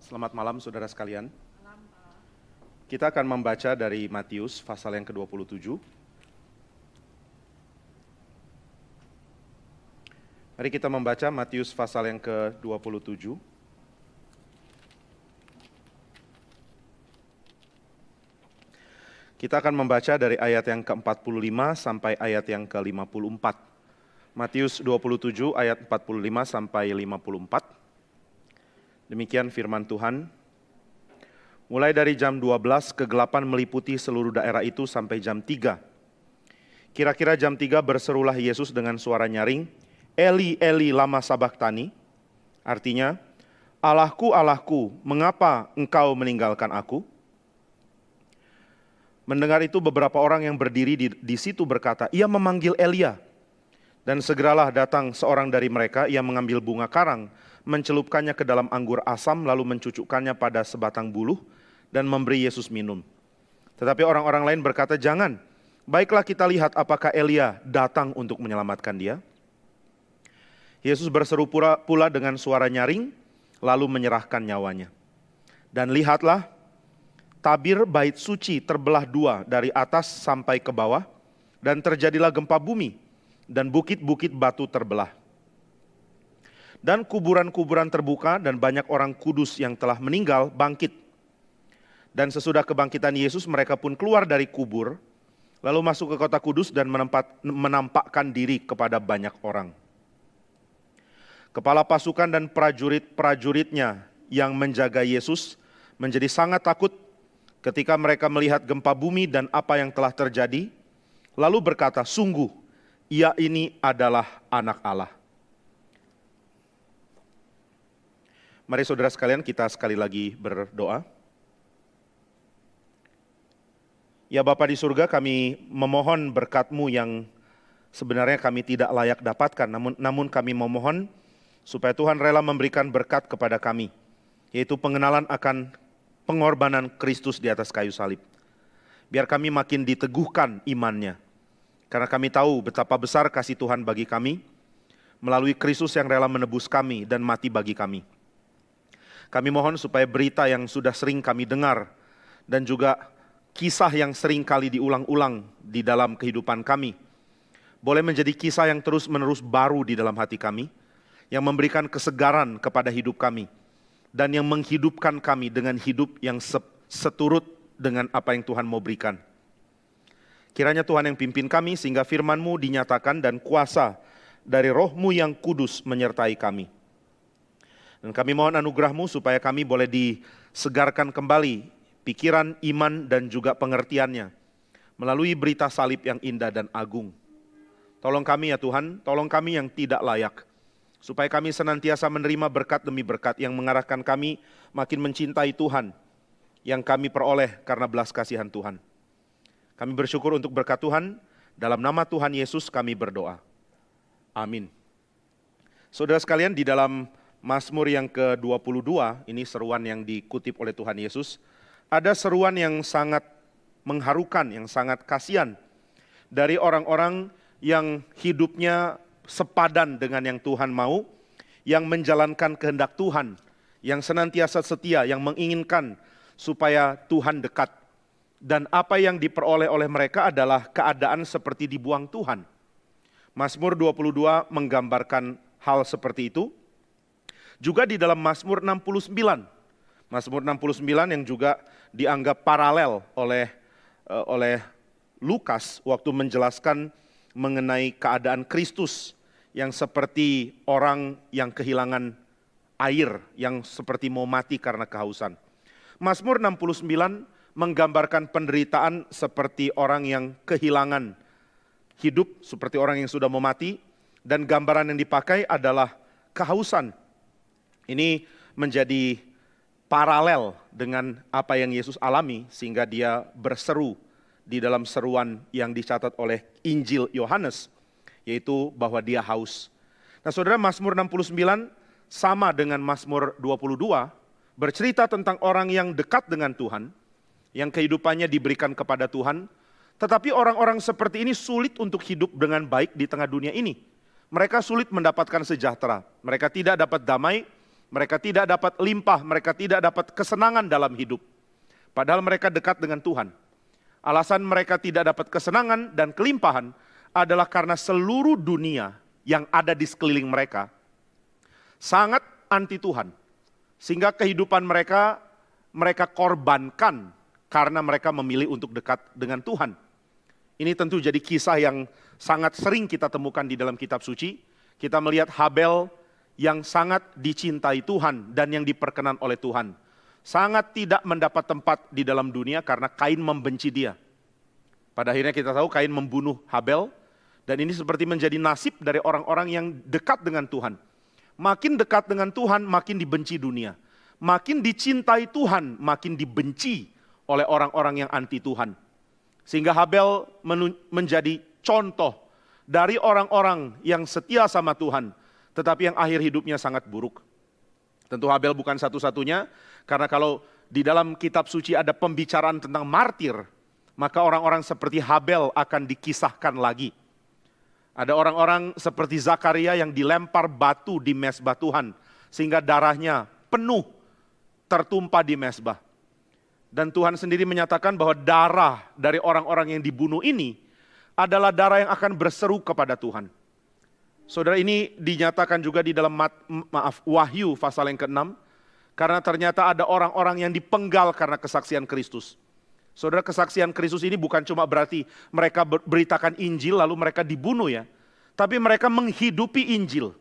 Selamat malam saudara sekalian. Kita akan membaca dari Matius pasal yang ke-27. Mari kita membaca Matius pasal yang ke-27. Kita akan membaca dari ayat yang ke-45 sampai ayat yang ke-54. Matius 27 ayat 45 sampai 54. Demikian firman Tuhan. Mulai dari jam 12 kegelapan meliputi seluruh daerah itu sampai jam 3. Kira-kira jam 3 berserulah Yesus dengan suara nyaring, Eli, Eli, lama sabachthani. Artinya, Allahku, Allahku, mengapa engkau meninggalkan aku? Mendengar itu beberapa orang yang berdiri di situ berkata, ia memanggil Elia. Dan segeralah datang seorang dari mereka, ia mengambil bunga karang, mencelupkannya ke dalam anggur asam, lalu mencucukkannya pada sebatang buluh, dan memberi Yesus minum. Tetapi orang-orang lain berkata, jangan, baiklah kita lihat apakah Elia datang untuk menyelamatkan dia. Yesus berseru pula dengan suara nyaring, lalu menyerahkan nyawanya. Dan lihatlah, tabir bait suci terbelah dua dari atas sampai ke bawah, dan terjadilah gempa bumi, dan bukit-bukit batu terbelah. Dan kuburan-kuburan terbuka dan banyak orang kudus yang telah meninggal bangkit. Dan sesudah kebangkitan Yesus mereka pun keluar dari kubur, lalu masuk ke kota kudus dan menampakkan diri kepada banyak orang. Kepala pasukan dan prajurit-prajuritnya yang menjaga Yesus menjadi sangat takut ketika mereka melihat gempa bumi dan apa yang telah terjadi, lalu berkata, sungguh, ia ini adalah anak Allah. Mari saudara sekalian kita sekali lagi berdoa. Ya Bapa di surga, kami memohon berkat-Mu yang sebenarnya kami tidak layak dapatkan, namun kami memohon supaya Tuhan rela memberikan berkat kepada kami, yaitu pengenalan akan pengorbanan Kristus di atas kayu salib. Biar kami makin diteguhkan imannya, karena kami tahu betapa besar kasih Tuhan bagi kami, melalui Kristus yang rela menebus kami dan mati bagi kami. Kami mohon supaya berita yang sudah sering kami dengar, dan juga kisah yang sering kali diulang-ulang di dalam kehidupan kami, boleh menjadi kisah yang terus-menerus baru di dalam hati kami, yang memberikan kesegaran kepada hidup kami, dan yang menghidupkan kami dengan hidup yang seturut dengan apa yang Tuhan mau berikan. Kiranya Tuhan yang pimpin kami sehingga firman-Mu dinyatakan dan kuasa dari Roh-Mu yang kudus menyertai kami. Dan kami mohon anugerah-Mu supaya kami boleh disegarkan kembali pikiran, iman, dan juga pengertiannya melalui berita salib yang indah dan agung. Tolong kami ya Tuhan, tolong kami yang tidak layak, supaya kami senantiasa menerima berkat demi berkat yang mengarahkan kami makin mencintai Tuhan yang kami peroleh karena belas kasihan Tuhan. Kami bersyukur untuk berkat Tuhan, dalam nama Tuhan Yesus kami berdoa. Amin. Saudara sekalian, di dalam Mazmur yang ke-22, ini seruan yang dikutip oleh Tuhan Yesus, ada seruan yang sangat mengharukan, yang sangat kasihan dari orang-orang yang hidupnya sepadan dengan yang Tuhan mau, yang menjalankan kehendak Tuhan, yang senantiasa setia, yang menginginkan supaya Tuhan dekat. Dan apa yang diperoleh oleh mereka adalah keadaan seperti dibuang Tuhan. Mazmur 22 menggambarkan hal seperti itu. Juga di dalam Mazmur 69. Mazmur 69 yang juga dianggap paralel oleh Lukas waktu menjelaskan mengenai keadaan Kristus yang seperti orang yang kehilangan air, yang seperti mau mati karena kehausan. Mazmur 69 menggambarkan penderitaan seperti orang yang kehilangan hidup, seperti orang yang sudah mau mati, dan gambaran yang dipakai adalah kehausan. Ini menjadi paralel dengan apa yang Yesus alami sehingga dia berseru di dalam seruan yang dicatat oleh Injil Yohanes, yaitu bahwa dia haus. Nah saudara, Mazmur 69 sama dengan Mazmur 22, bercerita tentang orang yang dekat dengan Tuhan, yang kehidupannya diberikan kepada Tuhan, tetapi orang-orang seperti ini sulit untuk hidup dengan baik di tengah dunia ini. Mereka sulit mendapatkan sejahtera, mereka tidak dapat damai, mereka tidak dapat limpah, mereka tidak dapat kesenangan dalam hidup. Padahal mereka dekat dengan Tuhan. Alasan mereka tidak dapat kesenangan dan kelimpahan adalah karena seluruh dunia yang ada di sekeliling mereka sangat anti Tuhan. Sehingga kehidupan mereka korbankan karena mereka memilih untuk dekat dengan Tuhan. Ini tentu jadi kisah yang sangat sering kita temukan di dalam kitab suci. Kita melihat Habel yang sangat dicintai Tuhan dan yang diperkenan oleh Tuhan. Sangat tidak mendapat tempat di dalam dunia karena Kain membenci dia. Pada akhirnya kita tahu Kain membunuh Habel. Dan ini seperti menjadi nasib dari orang-orang yang dekat dengan Tuhan. Makin dekat dengan Tuhan, makin dibenci dunia. Makin dicintai Tuhan, makin dibenci oleh orang-orang yang anti Tuhan. Sehingga Habel menjadi contoh dari orang-orang yang setia sama Tuhan, tetapi yang akhir hidupnya sangat buruk. Tentu Habel bukan satu-satunya, karena kalau di dalam kitab suci ada pembicaraan tentang martir, maka orang-orang seperti Habel akan dikisahkan lagi. Ada orang-orang seperti Zakaria yang dilempar batu di mezbah Tuhan, sehingga darahnya penuh tertumpah di mezbah. Dan Tuhan sendiri menyatakan bahwa darah dari orang-orang yang dibunuh ini adalah darah yang akan berseru kepada Tuhan. Saudara, ini dinyatakan juga di dalam Wahyu pasal yang ke-6, karena ternyata ada orang-orang yang dipenggal karena kesaksian Kristus. Saudara, kesaksian Kristus ini bukan cuma berarti mereka beritakan Injil lalu mereka dibunuh ya. Tapi mereka menghidupi Injil.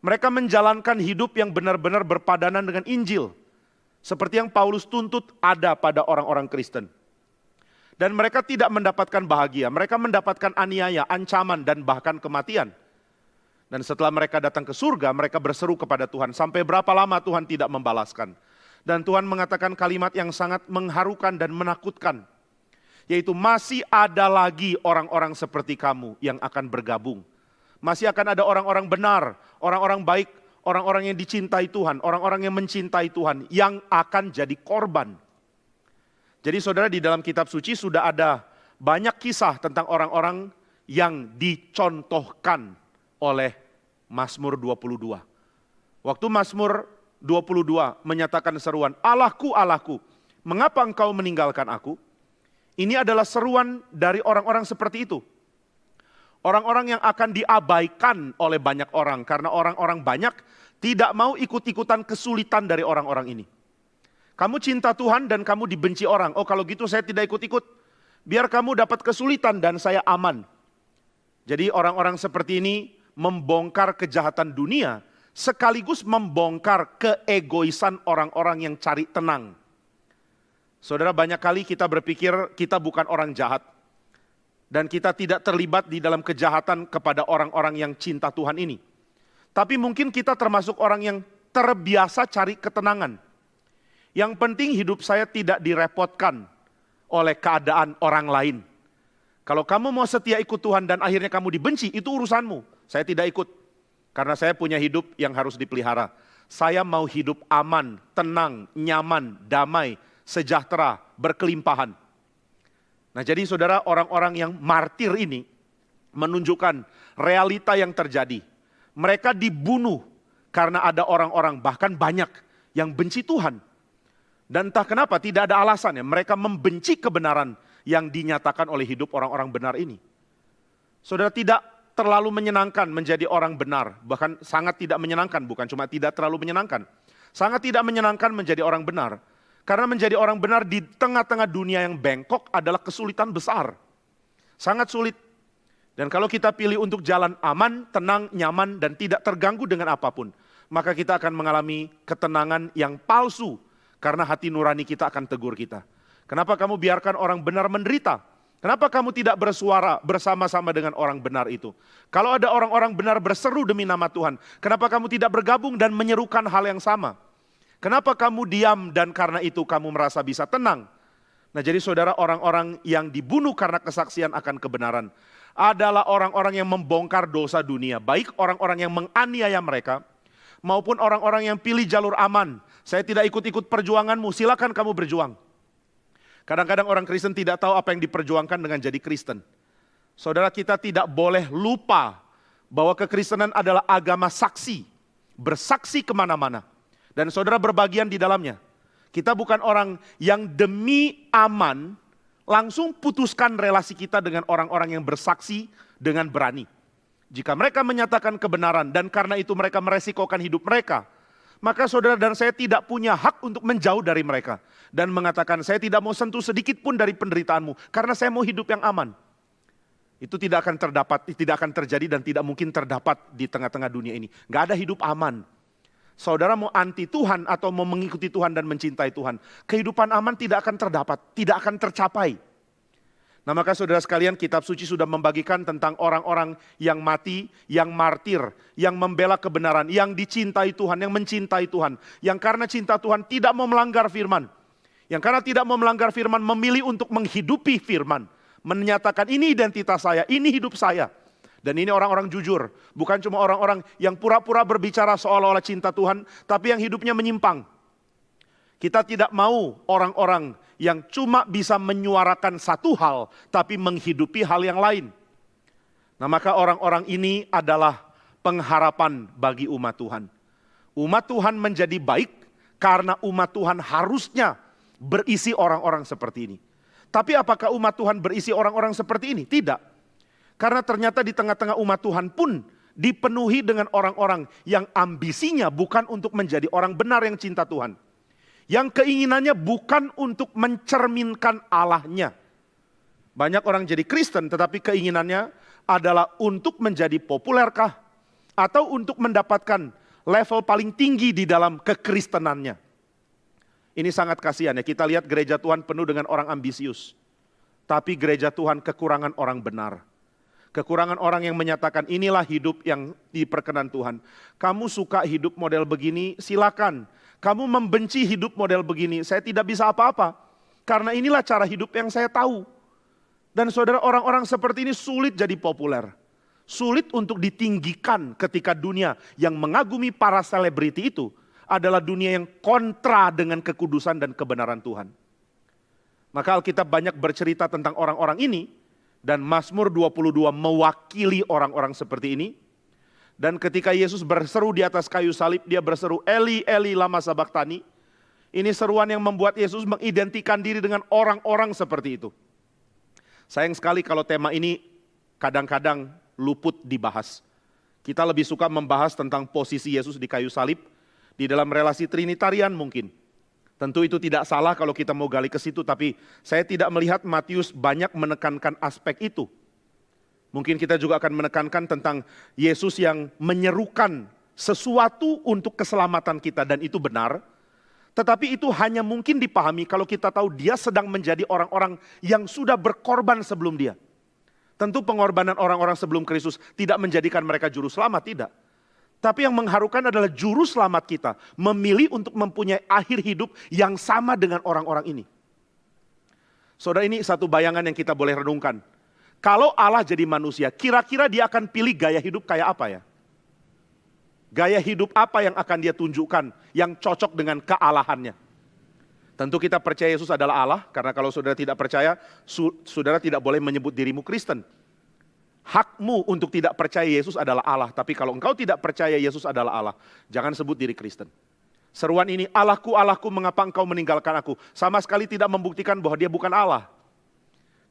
Mereka menjalankan hidup yang benar-benar berpadanan dengan Injil. Seperti yang Paulus tuntut ada pada orang-orang Kristen. Dan mereka tidak mendapatkan bahagia. Mereka mendapatkan aniaya, ancaman, dan bahkan kematian. Dan setelah mereka datang ke surga, mereka berseru kepada Tuhan. Sampai berapa lama Tuhan tidak membalaskan. Dan Tuhan mengatakan kalimat yang sangat mengharukan dan menakutkan. Yaitu masih ada lagi orang-orang seperti kamu yang akan bergabung. Masih akan ada orang-orang benar, orang-orang baik, orang-orang yang dicintai Tuhan, orang-orang yang mencintai Tuhan, yang akan jadi korban. Jadi saudara, di dalam kitab suci sudah ada banyak kisah tentang orang-orang yang dicontohkan oleh Mazmur 22. Waktu Mazmur 22 menyatakan seruan, Allahku, Allahku, mengapa engkau meninggalkan aku? Ini adalah seruan dari orang-orang seperti itu. Orang-orang yang akan diabaikan oleh banyak orang, karena orang-orang banyak tidak mau ikut-ikutan kesulitan dari orang-orang ini. Kamu cinta Tuhan dan kamu dibenci orang, oh kalau gitu saya tidak ikut-ikut. Biar kamu dapat kesulitan dan saya aman. Jadi orang-orang seperti ini membongkar kejahatan dunia, sekaligus membongkar keegoisan orang-orang yang cari tenang. Saudara, banyak kali kita berpikir kita bukan orang jahat. Dan kita tidak terlibat di dalam kejahatan kepada orang-orang yang cinta Tuhan ini. Tapi mungkin kita termasuk orang yang terbiasa cari ketenangan. Yang penting hidup saya tidak direpotkan oleh keadaan orang lain. Kalau kamu mau setia ikut Tuhan dan akhirnya kamu dibenci, itu urusanmu. Saya tidak ikut. Karena saya punya hidup yang harus dipelihara. Saya mau hidup aman, tenang, nyaman, damai, sejahtera, berkelimpahan. Nah jadi saudara, orang-orang yang martir ini menunjukkan realita yang terjadi. Mereka dibunuh karena ada orang-orang, bahkan banyak yang benci Tuhan. Dan entah kenapa tidak ada alasannya, mereka membenci kebenaran yang dinyatakan oleh hidup orang-orang benar ini. Saudara, tidak terlalu menyenangkan menjadi orang benar, bahkan sangat tidak menyenangkan, bukan cuma tidak terlalu menyenangkan. Sangat tidak menyenangkan menjadi orang benar, karena menjadi orang benar di tengah-tengah dunia yang bengkok adalah kesulitan besar. Sangat sulit. Dan kalau kita pilih untuk jalan aman, tenang, nyaman, dan tidak terganggu dengan apapun, maka kita akan mengalami ketenangan yang palsu, karena hati nurani kita akan tegur kita. Kenapa kamu biarkan orang benar menderita? Kenapa kamu tidak bersuara bersama-sama dengan orang benar itu? Kalau ada orang-orang benar berseru demi nama Tuhan, kenapa kamu tidak bergabung dan menyerukan hal yang sama? Kenapa kamu diam dan karena itu kamu merasa bisa tenang? Nah jadi saudara, orang-orang yang dibunuh karena kesaksian akan kebenaran adalah orang-orang yang membongkar dosa dunia. Baik orang-orang yang menganiaya mereka, maupun orang-orang yang pilih jalur aman. Saya tidak ikut-ikut perjuanganmu, silakan kamu berjuang. Kadang-kadang orang Kristen tidak tahu apa yang diperjuangkan dengan jadi Kristen. Saudara, kita tidak boleh lupa bahwa kekristenan adalah agama saksi. Bersaksi kemana-mana. Dan saudara berbagian di dalamnya. Kita bukan orang yang demi aman langsung putuskan relasi kita dengan orang-orang yang bersaksi dengan berani. Jika mereka menyatakan kebenaran dan karena itu mereka meresikokan hidup mereka, maka saudara dan saya tidak punya hak untuk menjauh dari mereka. Dan mengatakan saya tidak mau sentuh sedikit pun dari penderitaanmu karena saya mau hidup yang aman. Itu tidak akan terjadi dan tidak mungkin terdapat di tengah-tengah dunia ini. Gak ada hidup aman. Saudara mau anti Tuhan atau mau mengikuti Tuhan dan mencintai Tuhan, kehidupan aman tidak akan terdapat, tidak akan tercapai. Nah maka saudara sekalian, kitab suci sudah membagikan tentang orang-orang yang mati, yang martir, yang membela kebenaran, yang dicintai Tuhan, yang mencintai Tuhan, yang karena cinta Tuhan tidak mau melanggar firman, yang karena tidak mau melanggar firman memilih untuk menghidupi firman, menyatakan ini identitas saya, ini hidup saya. Dan ini orang-orang jujur, bukan cuma orang-orang yang pura-pura berbicara seolah-olah cinta Tuhan, tapi yang hidupnya menyimpang. Kita tidak mau orang-orang yang cuma bisa menyuarakan satu hal, tapi menghidupi hal yang lain. Nah maka orang-orang ini adalah pengharapan bagi umat Tuhan. Umat Tuhan menjadi baik karena umat Tuhan harusnya berisi orang-orang seperti ini. Tapi apakah umat Tuhan berisi orang-orang seperti ini? Tidak. Karena ternyata di tengah-tengah umat Tuhan pun dipenuhi dengan orang-orang yang ambisinya bukan untuk menjadi orang benar yang cinta Tuhan. Yang keinginannya bukan untuk mencerminkan Allahnya. Banyak orang jadi Kristen tetapi keinginannya adalah untuk menjadi populerkah atau untuk mendapatkan level paling tinggi di dalam kekristenannya. Ini sangat kasihan ya, kita lihat gereja Tuhan penuh dengan orang ambisius. Tapi gereja Tuhan kekurangan orang benar. Kekurangan orang yang menyatakan inilah hidup yang diperkenan Tuhan. Kamu suka hidup model begini, silakan. Kamu membenci hidup model begini, saya tidak bisa apa-apa. Karena inilah cara hidup yang saya tahu. Dan saudara, orang-orang seperti ini sulit jadi populer. Sulit untuk ditinggikan ketika dunia yang mengagumi para selebriti itu adalah dunia yang kontra dengan kekudusan dan kebenaran Tuhan. Maka Alkitab banyak bercerita tentang orang-orang ini. Dan Mazmur 22 mewakili orang-orang seperti ini. Dan ketika Yesus berseru di atas kayu salib, dia berseru, Eli, Eli, lama sabachthani. Ini seruan yang membuat Yesus mengidentikan diri dengan orang-orang seperti itu. Sayang sekali kalau tema ini kadang-kadang luput dibahas. Kita lebih suka membahas tentang posisi Yesus di kayu salib, di dalam relasi Trinitarian mungkin. Tentu itu tidak salah kalau kita mau gali ke situ, tapi saya tidak melihat Matius banyak menekankan aspek itu. Mungkin kita juga akan menekankan tentang Yesus yang menyerukan sesuatu untuk keselamatan kita dan itu benar. Tetapi itu hanya mungkin dipahami kalau kita tahu dia sedang menjadi orang-orang yang sudah berkorban sebelum dia. Tentu pengorbanan orang-orang sebelum Kristus tidak menjadikan mereka juru selamat, tidak. Tapi yang mengharukan adalah juru selamat kita memilih untuk mempunyai akhir hidup yang sama dengan orang-orang ini. Saudara, ini satu bayangan yang kita boleh renungkan. Kalau Allah jadi manusia, kira-kira dia akan pilih gaya hidup kayak apa ya? Gaya hidup apa yang akan dia tunjukkan yang cocok dengan kealahannya? Tentu kita percaya Yesus adalah Allah, karena kalau saudara tidak percaya, saudara tidak boleh menyebut dirimu Kristen. Hakmu untuk tidak percaya Yesus adalah Allah. Tapi kalau engkau tidak percaya Yesus adalah Allah, jangan sebut diri Kristen. Seruan ini, Allahku, Allahku, mengapa engkau meninggalkan aku? Sama sekali tidak membuktikan bahwa dia bukan Allah.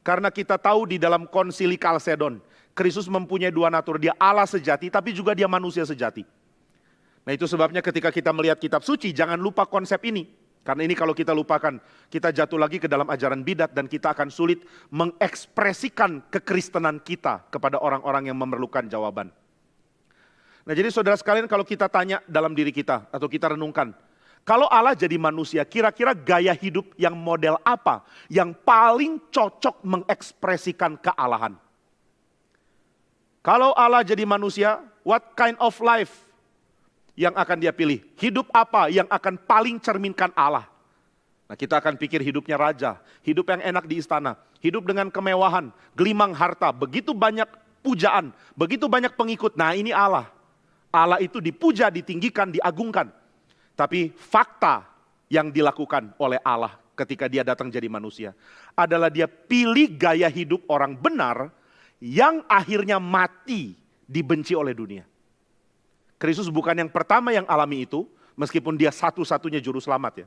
Karena kita tahu di dalam konsili Kalsedon, Kristus mempunyai dua natur. Dia Allah sejati, tapi juga dia manusia sejati. Nah itu sebabnya ketika kita melihat kitab suci, jangan lupa konsep ini. Karena ini kalau kita lupakan, kita jatuh lagi ke dalam ajaran bidat dan kita akan sulit mengekspresikan kekristenan kita kepada orang-orang yang memerlukan jawaban. Nah jadi saudara sekalian, kalau kita tanya dalam diri kita atau kita renungkan, kalau Allah jadi manusia, kira-kira gaya hidup yang model apa yang paling cocok mengekspresikan kealahan? Kalau Allah jadi manusia, what kind of life yang akan dia pilih? Hidup apa yang akan paling cerminkan Allah? Nah kita akan pikir hidupnya raja, hidup yang enak di istana, hidup dengan kemewahan, gelimang harta, begitu banyak pujaan, begitu banyak pengikut. Nah ini Allah. Allah itu dipuja, ditinggikan, diagungkan. Tapi fakta yang dilakukan oleh Allah ketika dia datang jadi manusia adalah dia pilih gaya hidup orang benar yang akhirnya mati, dibenci oleh dunia. Kristus bukan yang pertama yang alami itu, Meskipun dia satu-satunya juru selamat ya.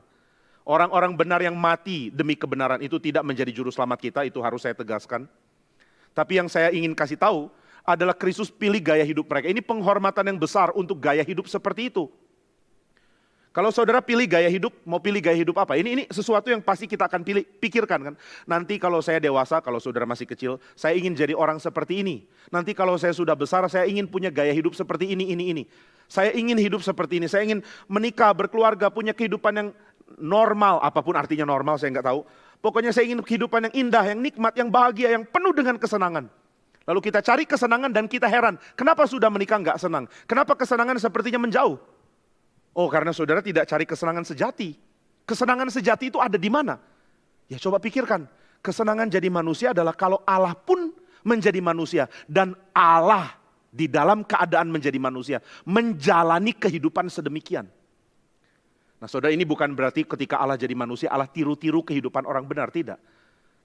Orang-orang benar yang mati demi kebenaran itu tidak menjadi juru selamat kita, itu harus saya tegaskan. Tapi yang saya ingin kasih tahu adalah Kristus pilih gaya hidup mereka. Ini penghormatan yang besar untuk gaya hidup seperti itu. Kalau saudara pilih gaya hidup, mau pilih gaya hidup apa? Ini sesuatu yang pasti kita akan pikirkan kan. Nanti kalau saya dewasa, kalau saudara masih kecil, saya ingin jadi orang seperti ini. Nanti kalau saya sudah besar, saya ingin punya gaya hidup seperti ini. Saya ingin hidup seperti ini, saya ingin menikah, berkeluarga, punya kehidupan yang normal. Apapun artinya normal, saya nggak tahu. Pokoknya saya ingin kehidupan yang indah, yang nikmat, yang bahagia, yang penuh dengan kesenangan. Lalu kita cari kesenangan dan kita heran, kenapa sudah menikah nggak senang? Kenapa kesenangan sepertinya menjauh? Oh, karena saudara tidak cari kesenangan sejati. Kesenangan sejati itu ada di mana? Ya coba pikirkan, kesenangan jadi manusia adalah kalau Allah pun menjadi manusia. Dan Allah di dalam keadaan menjadi manusia, menjalani kehidupan sedemikian. Nah saudara, ini bukan berarti ketika Allah jadi manusia, Allah tiru-tiru kehidupan orang benar, tidak.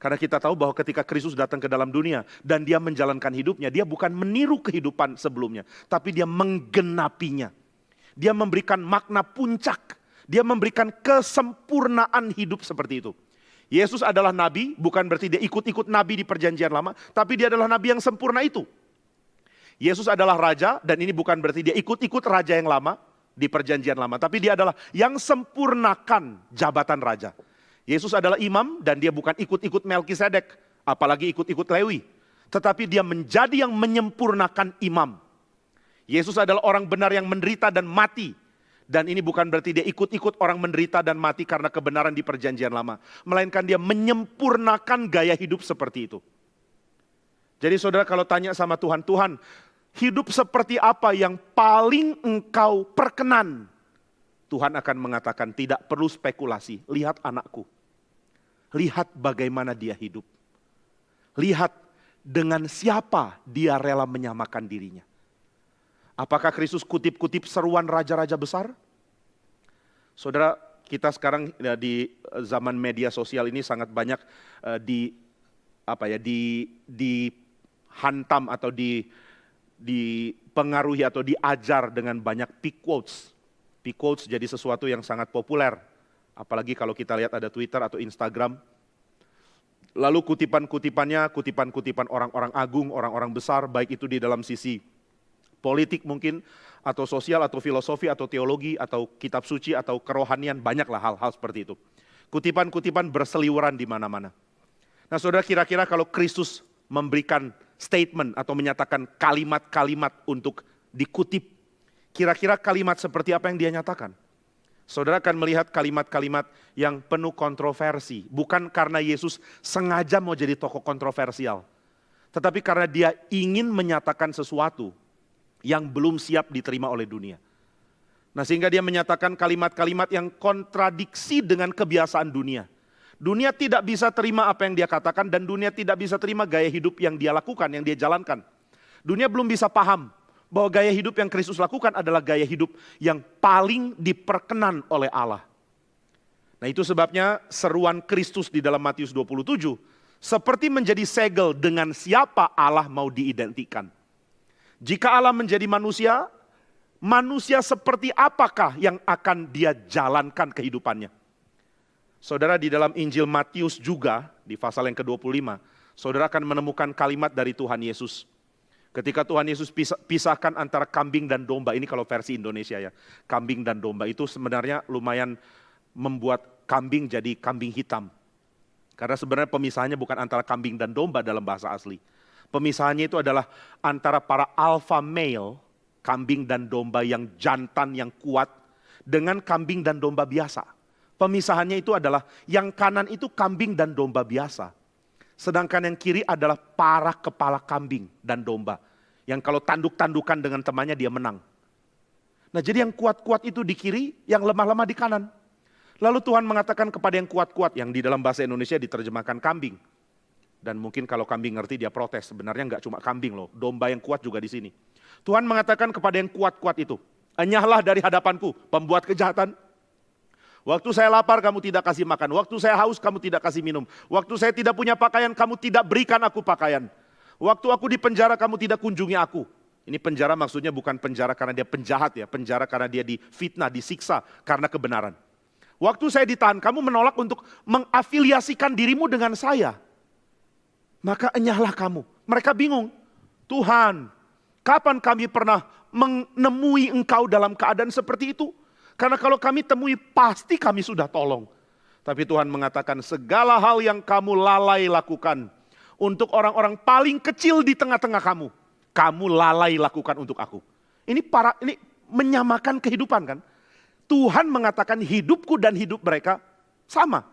Karena kita tahu bahwa ketika Kristus datang ke dalam dunia dan dia menjalankan hidupnya, dia bukan meniru kehidupan sebelumnya, tapi dia menggenapinya. Dia memberikan makna puncak, dia memberikan kesempurnaan hidup seperti itu. Yesus adalah nabi, bukan berarti dia ikut-ikut nabi di perjanjian lama, tapi dia adalah nabi yang sempurna itu. Yesus adalah raja, dan ini bukan berarti dia ikut-ikut raja yang lama di perjanjian lama, tapi dia adalah yang sempurnakan jabatan raja. Yesus adalah imam, dan dia bukan ikut-ikut Melkisedek, apalagi ikut-ikut Lewi. Tetapi dia menjadi yang menyempurnakan imam. Yesus adalah orang benar yang menderita dan mati. Dan ini bukan berarti dia ikut-ikut orang menderita dan mati karena kebenaran di perjanjian lama. Melainkan dia menyempurnakan gaya hidup seperti itu. Jadi saudara kalau tanya sama Tuhan, Tuhan hidup seperti apa yang paling engkau perkenan? Tuhan akan mengatakan tidak perlu spekulasi. Lihat anakku. Lihat bagaimana dia hidup. Lihat dengan siapa dia rela menyamakan dirinya. Apakah Kristus kutip-kutip seruan raja-raja besar? Saudara, kita sekarang di zaman media sosial ini sangat banyak dihantam atau dipengaruhi atau diajar dengan banyak peak quotes. Peak quotes jadi sesuatu yang sangat populer. Apalagi kalau kita lihat ada Twitter atau Instagram. Lalu kutipan-kutipannya, kutipan-kutipan orang-orang agung, orang-orang besar, baik itu di dalam sisi politik mungkin, atau sosial, atau filosofi, atau teologi, atau kitab suci, atau kerohanian, banyaklah hal-hal seperti itu. Kutipan-kutipan berseliweran di mana-mana. Nah saudara, kira-kira kalau Kristus memberikan statement atau menyatakan kalimat-kalimat untuk dikutip, kira-kira kalimat seperti apa yang dia nyatakan? Saudara akan melihat kalimat-kalimat yang penuh kontroversi. Bukan karena Yesus sengaja mau jadi tokoh kontroversial. Tetapi karena dia ingin menyatakan sesuatu yang belum siap diterima oleh dunia. Nah sehingga dia menyatakan kalimat-kalimat yang kontradiksi dengan kebiasaan dunia. Dunia tidak bisa terima apa yang dia katakan dan dunia tidak bisa terima gaya hidup yang dia lakukan, yang dia jalankan. Dunia belum bisa paham bahwa gaya hidup yang Kristus lakukan adalah gaya hidup yang paling diperkenan oleh Allah. Nah itu sebabnya seruan Kristus di dalam Matius 27 seperti menjadi segel dengan siapa Allah mau diidentikan. Jika Allah menjadi manusia, manusia seperti apakah yang akan dia jalankan kehidupannya? Saudara di dalam Injil Matius juga, di pasal yang ke-25, saudara akan menemukan kalimat dari Tuhan Yesus. Ketika Tuhan Yesus pisahkan antara kambing dan domba, ini kalau versi Indonesia ya, kambing dan domba itu sebenarnya lumayan membuat kambing jadi kambing hitam. Karena sebenarnya pemisahannya bukan antara kambing dan domba dalam bahasa asli. Pemisahannya itu adalah antara para alpha male, kambing dan domba yang jantan, yang kuat, dengan kambing dan domba biasa. Pemisahannya itu adalah yang kanan itu kambing dan domba biasa. Sedangkan yang kiri adalah para kepala kambing dan domba. Yang kalau tanduk-tandukan dengan temannya dia menang. Nah jadi yang kuat-kuat itu di kiri, yang lemah-lemah di kanan. Lalu Tuhan mengatakan kepada yang kuat-kuat, yang di dalam bahasa Indonesia diterjemahkan kambing. Dan mungkin kalau kambing ngerti dia protes, sebenarnya nggak cuma kambing loh, domba yang kuat juga di sini. Tuhan mengatakan kepada yang kuat-kuat itu, enyahlah dari hadapanku, pembuat kejahatan. Waktu saya lapar kamu tidak kasih makan, waktu saya haus kamu tidak kasih minum, waktu saya tidak punya pakaian kamu tidak berikan aku pakaian, waktu aku di penjara kamu tidak kunjungi aku. Ini penjara maksudnya bukan penjara karena dia penjahat ya, penjara karena dia difitnah, disiksa karena kebenaran. Waktu saya ditahan, kamu menolak untuk mengafiliasikan dirimu dengan saya. Maka enyahlah kamu. Mereka bingung. Tuhan, kapan kami pernah menemui engkau dalam keadaan seperti itu? Karena kalau kami temui pasti kami sudah tolong. Tapi Tuhan mengatakan segala hal yang kamu lalai lakukan untuk orang-orang paling kecil di tengah-tengah kamu, kamu lalai lakukan untuk aku. Ini menyamakan kehidupan kan? Tuhan mengatakan hidupku dan hidup mereka sama.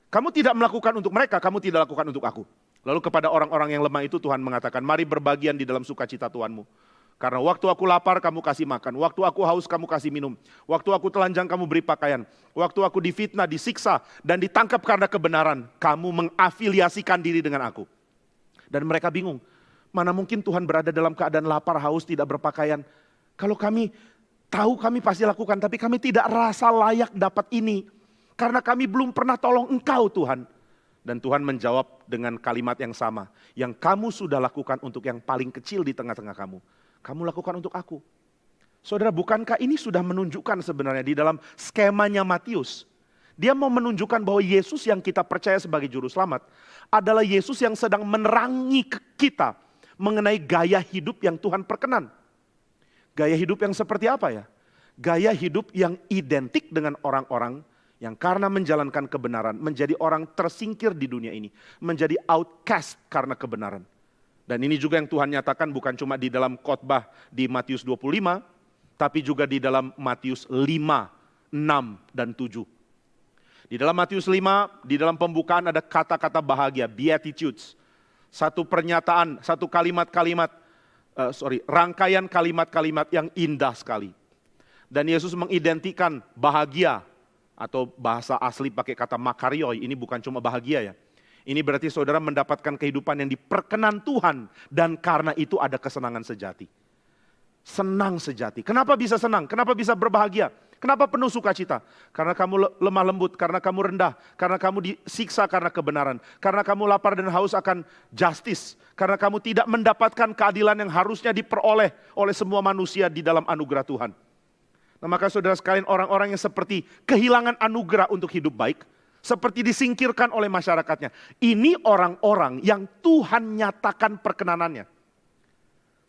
Kamu tidak melakukan untuk mereka, kamu tidak lakukan untuk aku. Lalu kepada orang-orang yang lemah itu Tuhan mengatakan, mari berbagian di dalam sukacita Tuhanmu. Karena waktu aku lapar kamu kasih makan, waktu aku haus kamu kasih minum, waktu aku telanjang kamu beri pakaian, waktu aku difitnah, disiksa, dan ditangkap karena kebenaran, kamu mengafiliasikan diri dengan aku. Dan mereka bingung, mana mungkin Tuhan berada dalam keadaan lapar, haus, tidak berpakaian. Kalau kami tahu kami pasti lakukan, tapi kami tidak rasa layak dapat ini. Karena kami belum pernah tolong engkau Tuhan. Dan Tuhan menjawab dengan kalimat yang sama. Yang kamu sudah lakukan untuk yang paling kecil di tengah-tengah kamu. Kamu lakukan untuk aku. Saudara, bukankah ini sudah menunjukkan sebenarnya di dalam skemanya Matius. Dia mau menunjukkan bahwa Yesus yang kita percaya sebagai juru selamat. Adalah Yesus yang sedang menerangi kita. Mengenai gaya hidup yang Tuhan perkenan. Gaya hidup yang seperti apa ya? Gaya hidup yang identik dengan orang-orang yang karena menjalankan kebenaran menjadi orang tersingkir di dunia ini. Menjadi outcast karena kebenaran. Dan ini juga yang Tuhan nyatakan bukan cuma di dalam khotbah di Matius 25, tapi juga di dalam Matius 5, 6, dan 7. Di dalam Matius 5, di dalam pembukaan ada kata-kata bahagia, beatitudes. Satu pernyataan, satu rangkaian kalimat-kalimat yang indah sekali. Dan Yesus mengidentikan bahagia, atau bahasa asli pakai kata makarioi, ini bukan cuma bahagia ya. Ini berarti saudara mendapatkan kehidupan yang diperkenan Tuhan, dan karena itu ada kesenangan sejati. Senang sejati. Kenapa bisa senang? Kenapa bisa berbahagia? Kenapa penuh sukacita? Karena kamu lemah lembut, karena kamu rendah, karena kamu disiksa karena kebenaran, karena kamu lapar dan haus akan justice, karena kamu tidak mendapatkan keadilan yang harusnya diperoleh oleh semua manusia di dalam anugerah Tuhan. Nah, maka saudara sekalian, orang-orang yang seperti kehilangan anugerah untuk hidup baik, seperti disingkirkan oleh masyarakatnya. Ini orang-orang yang Tuhan nyatakan perkenanannya.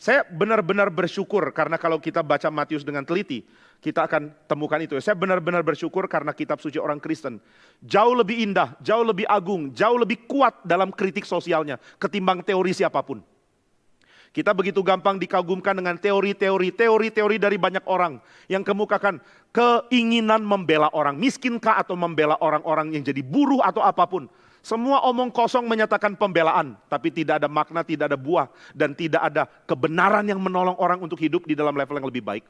Saya benar-benar bersyukur karena kalau kita baca Matius dengan teliti, kita akan temukan itu. Saya benar-benar bersyukur karena kitab suci orang Kristen jauh lebih indah, jauh lebih agung, jauh lebih kuat dalam kritik sosialnya ketimbang teori siapapun. Kita begitu gampang dikagumkan dengan teori dari banyak orang yang kemukakan keinginan membela orang miskinkah atau membela orang-orang yang jadi buruh atau apapun. Semua omong kosong menyatakan pembelaan, tapi tidak ada makna, tidak ada buah, dan tidak ada kebenaran yang menolong orang untuk hidup di dalam level yang lebih baik.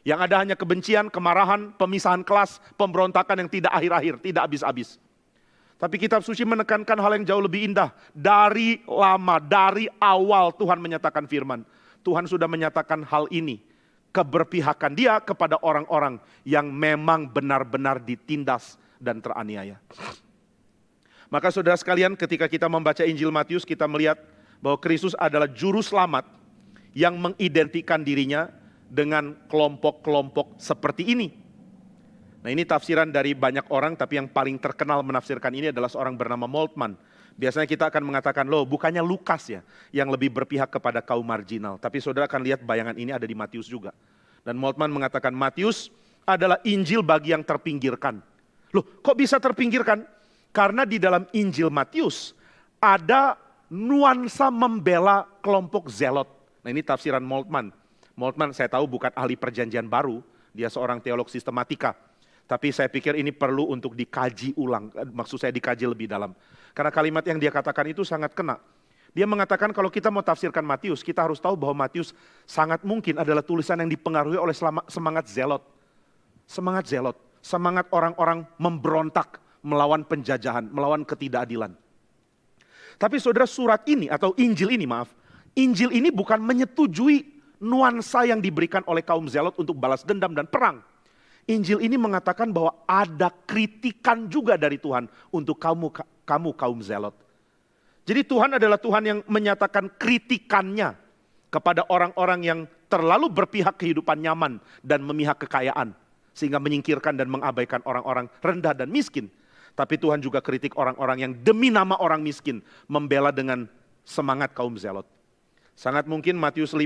Yang ada hanya kebencian, kemarahan, pemisahan kelas, pemberontakan yang tidak akhir-akhir, tidak habis-habis. Tapi kitab suci menekankan hal yang jauh lebih indah. Dari lama, dari awal Tuhan menyatakan firman. Tuhan sudah menyatakan hal ini. Keberpihakan dia kepada orang-orang yang memang benar-benar ditindas dan teraniaya. Maka saudara sekalian, ketika kita membaca Injil Matius, kita melihat bahwa Kristus adalah juru selamat yang mengidentikan dirinya dengan kelompok-kelompok seperti ini. Nah, ini tafsiran dari banyak orang, tapi yang paling terkenal menafsirkan ini adalah seorang bernama Moltmann. Biasanya kita akan mengatakan, loh bukannya Lukas ya yang lebih berpihak kepada kaum marginal. Tapi saudara akan lihat bayangan ini ada di Matius juga. Dan Moltmann mengatakan Matius adalah Injil bagi yang terpinggirkan. Loh kok bisa terpinggirkan? Karena di dalam Injil Matius ada nuansa membela kelompok zelot. Nah, ini tafsiran Moltmann. Moltmann saya tahu bukan ahli perjanjian baru, dia seorang teolog sistematika. Tapi saya pikir ini perlu untuk dikaji ulang, maksud saya dikaji lebih dalam. Karena kalimat yang dia katakan itu sangat kena. Dia mengatakan kalau kita mau tafsirkan Matius, kita harus tahu bahwa Matius sangat mungkin adalah tulisan yang dipengaruhi oleh semangat zelot. Semangat zelot, semangat orang-orang memberontak, melawan penjajahan, melawan ketidakadilan. Tapi saudara, surat ini atau Injil ini bukan menyetujui nuansa yang diberikan oleh kaum zelot untuk balas dendam dan perang. Injil ini mengatakan bahwa ada kritikan juga dari Tuhan untuk kamu kaum zelot. Jadi Tuhan adalah Tuhan yang menyatakan kritikannya kepada orang-orang yang terlalu berpihak kehidupan nyaman dan memihak kekayaan, sehingga menyingkirkan dan mengabaikan orang-orang rendah dan miskin. Tapi Tuhan juga kritik orang-orang yang demi nama orang miskin membela dengan semangat kaum zelot. Sangat mungkin Matius 5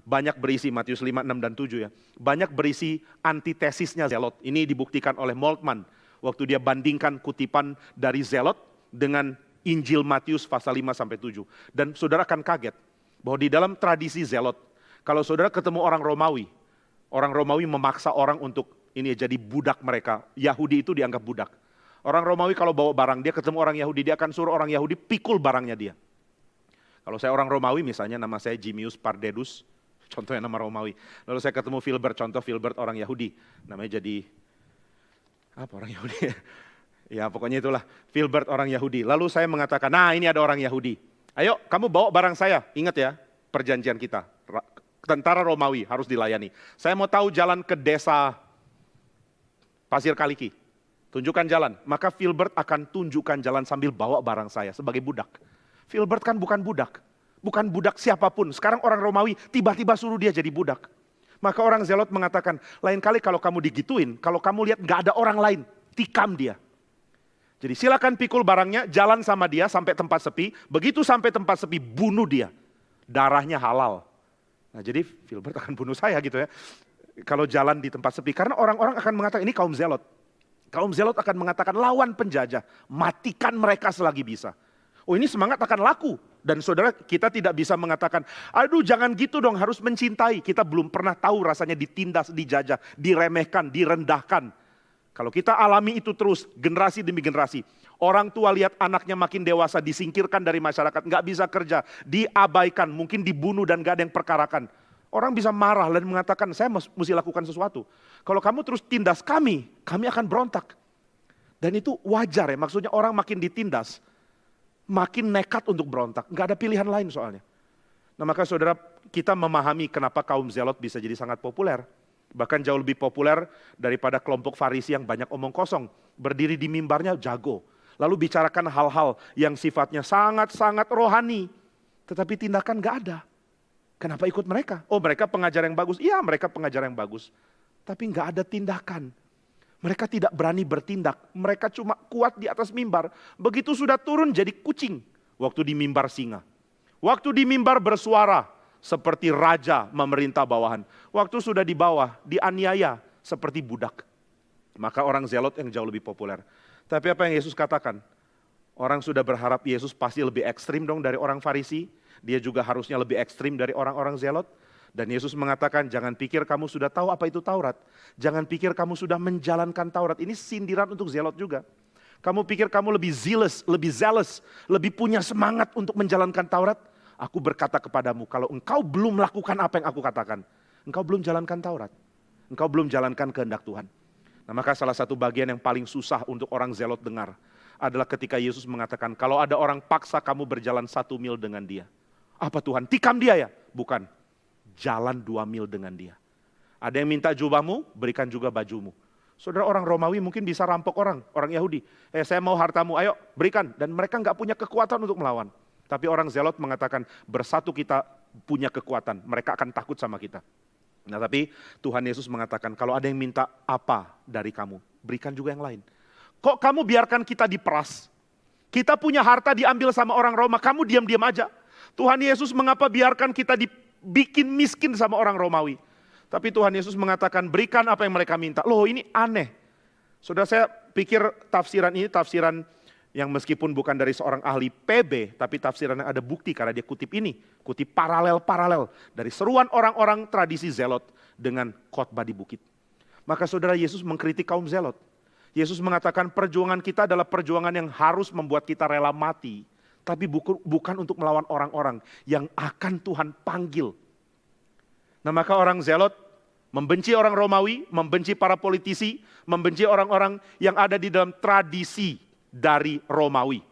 banyak berisi, Matius 5, 6, dan 7 ya. Banyak berisi antitesisnya zelot. Ini dibuktikan oleh Moltmann waktu dia bandingkan kutipan dari zelot dengan Injil Matius pasal 5 sampai 7. Dan saudara akan kaget bahwa di dalam tradisi zelot, kalau saudara ketemu orang Romawi memaksa orang untuk ini jadi budak mereka. Yahudi itu dianggap budak. Orang Romawi kalau bawa barang, dia ketemu orang Yahudi, dia akan suruh orang Yahudi pikul barangnya dia. Kalau saya orang Romawi, misalnya nama saya Jimius Pardedus, contohnya nama Romawi. Lalu saya ketemu Filbert, contoh Filbert orang Yahudi. Namanya jadi, apa orang Yahudi? Ya pokoknya itulah, Filbert orang Yahudi. Lalu saya mengatakan, nah ini ada orang Yahudi. Ayo kamu bawa barang saya, ingat ya perjanjian kita. Tentara Romawi harus dilayani. Saya mau tahu jalan ke desa Pasir Kaliki. Tunjukkan jalan, maka Filbert akan tunjukkan jalan sambil bawa barang saya sebagai budak. Filbert kan bukan budak siapapun. Sekarang orang Romawi tiba-tiba suruh dia jadi budak. Maka orang zelot mengatakan, lain kali kalau kamu digituin, kalau kamu lihat gak ada orang lain, tikam dia. Jadi silakan pikul barangnya, jalan sama dia sampai tempat sepi, begitu sampai tempat sepi bunuh dia. Darahnya halal. Nah jadi Filbert akan bunuh saya gitu ya. Kalau jalan di tempat sepi, karena orang-orang akan mengatakan ini kaum zelot. Kaum zelot akan mengatakan lawan penjajah, matikan mereka selagi bisa. Oh ini semangat akan laku. Dan saudara kita tidak bisa mengatakan, aduh jangan gitu dong harus mencintai. Kita belum pernah tahu rasanya ditindas, dijajah, diremehkan, direndahkan. Kalau kita alami itu terus generasi demi generasi. Orang tua lihat anaknya makin dewasa disingkirkan dari masyarakat, nggak bisa kerja, diabaikan, mungkin dibunuh dan nggak ada yang perkarakan. Orang bisa marah dan mengatakan, saya mesti lakukan sesuatu. Kalau kamu terus tindas kami akan berontak. Dan itu wajar ya, maksudnya orang makin ditindas, makin nekat untuk berontak. Nggak ada pilihan lain soalnya. Nah maka saudara, kita memahami kenapa kaum zelot bisa jadi sangat populer. Bahkan jauh lebih populer daripada kelompok Farisi yang banyak omong kosong. Berdiri di mimbarnya jago. Lalu bicarakan hal-hal yang sifatnya sangat-sangat rohani. Tetapi tindakan nggak ada. Kenapa ikut mereka? Oh mereka pengajar yang bagus. Iya mereka pengajar yang bagus. Tapi nggak ada tindakan. Mereka tidak berani bertindak. Mereka cuma kuat di atas mimbar. Begitu sudah turun jadi kucing. Waktu di mimbar singa. Waktu di mimbar bersuara seperti raja memerintah bawahan. Waktu sudah di bawah dianiaya seperti budak. Maka orang zelot yang jauh lebih populer. Tapi apa yang Yesus katakan? Orang sudah berharap Yesus pasti lebih ekstrim dong dari orang Farisi. Dia juga harusnya lebih ekstrim dari orang-orang zelot. Dan Yesus mengatakan, jangan pikir kamu sudah tahu apa itu Taurat. Jangan pikir kamu sudah menjalankan Taurat. Ini sindiran untuk zelot juga. Kamu pikir kamu lebih zealous, lebih punya semangat untuk menjalankan Taurat. Aku berkata kepadamu, kalau engkau belum melakukan apa yang aku katakan, engkau belum jalankan Taurat. Engkau belum jalankan kehendak Tuhan. Nah maka salah satu bagian yang paling susah untuk orang zelot dengar adalah ketika Yesus mengatakan, kalau ada orang paksa kamu berjalan 1 mil dengan dia. Apa Tuhan? Tikam dia ya? Bukan. Jalan 2 mil dengan dia. Ada yang minta jubahmu, berikan juga bajumu. Saudara orang Romawi mungkin bisa rampok orang Yahudi. Saya mau hartamu, ayo berikan. Dan mereka nggak punya kekuatan untuk melawan. Tapi orang zelot mengatakan bersatu kita punya kekuatan. Mereka akan takut sama kita. Nah tapi Tuhan Yesus mengatakan kalau ada yang minta apa dari kamu, berikan juga yang lain. Kok kamu biarkan kita diperas? Kita punya harta diambil sama orang Roma, kamu diam-diam aja. Tuhan Yesus mengapa biarkan kita dibikin miskin sama orang Romawi? Tapi Tuhan Yesus mengatakan berikan apa yang mereka minta. Loh ini aneh. Saudara saya pikir tafsiran ini tafsiran yang meskipun bukan dari seorang ahli PB, tapi tafsirannya ada bukti karena dia kutip ini. Kutip paralel dari seruan orang-orang tradisi zelot dengan khotbah di bukit. Maka saudara Yesus mengkritik kaum zelot. Yesus mengatakan perjuangan kita adalah perjuangan yang harus membuat kita rela mati. Tapi bukan untuk melawan orang-orang yang akan Tuhan panggil. Nah maka orang zelot membenci orang Romawi, membenci para politisi, membenci orang-orang yang ada di dalam tradisi dari Romawi.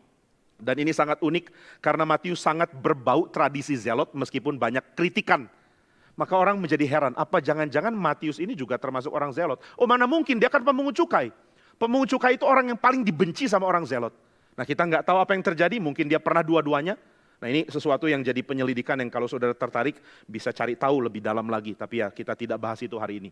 Dan ini sangat unik karena Matius sangat berbau tradisi zelot meskipun banyak kritikan. Maka orang menjadi heran, apa jangan-jangan Matius ini juga termasuk orang zelot? Oh mana mungkin, dia kan pemungut cukai. Pemungut cukai itu orang yang paling dibenci sama orang zelot. Nah kita nggak tahu apa yang terjadi, mungkin dia pernah dua-duanya. Nah ini sesuatu yang jadi penyelidikan yang kalau saudara tertarik bisa cari tahu lebih dalam lagi. Tapi ya kita tidak bahas itu hari ini.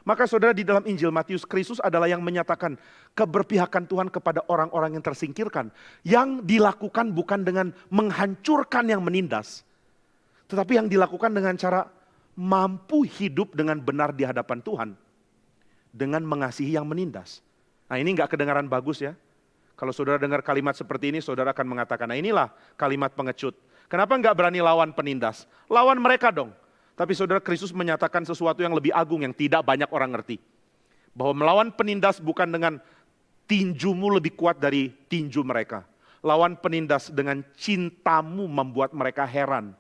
Maka saudara di dalam Injil Matius, Kristus adalah yang menyatakan keberpihakan Tuhan kepada orang-orang yang tersingkirkan. Yang dilakukan bukan dengan menghancurkan yang menindas. Tetapi yang dilakukan dengan cara mampu hidup dengan benar di hadapan Tuhan. Dengan mengasihi yang menindas. Nah ini gak kedengaran bagus ya. Kalau saudara dengar kalimat seperti ini, saudara akan mengatakan, nah inilah kalimat pengecut. Kenapa nggak berani lawan penindas? Lawan mereka dong. Tapi saudara, Kristus menyatakan sesuatu yang lebih agung yang tidak banyak orang ngerti. Bahwa melawan penindas bukan dengan tinjumu lebih kuat dari tinju mereka. Lawan penindas dengan cintamu membuat mereka heran.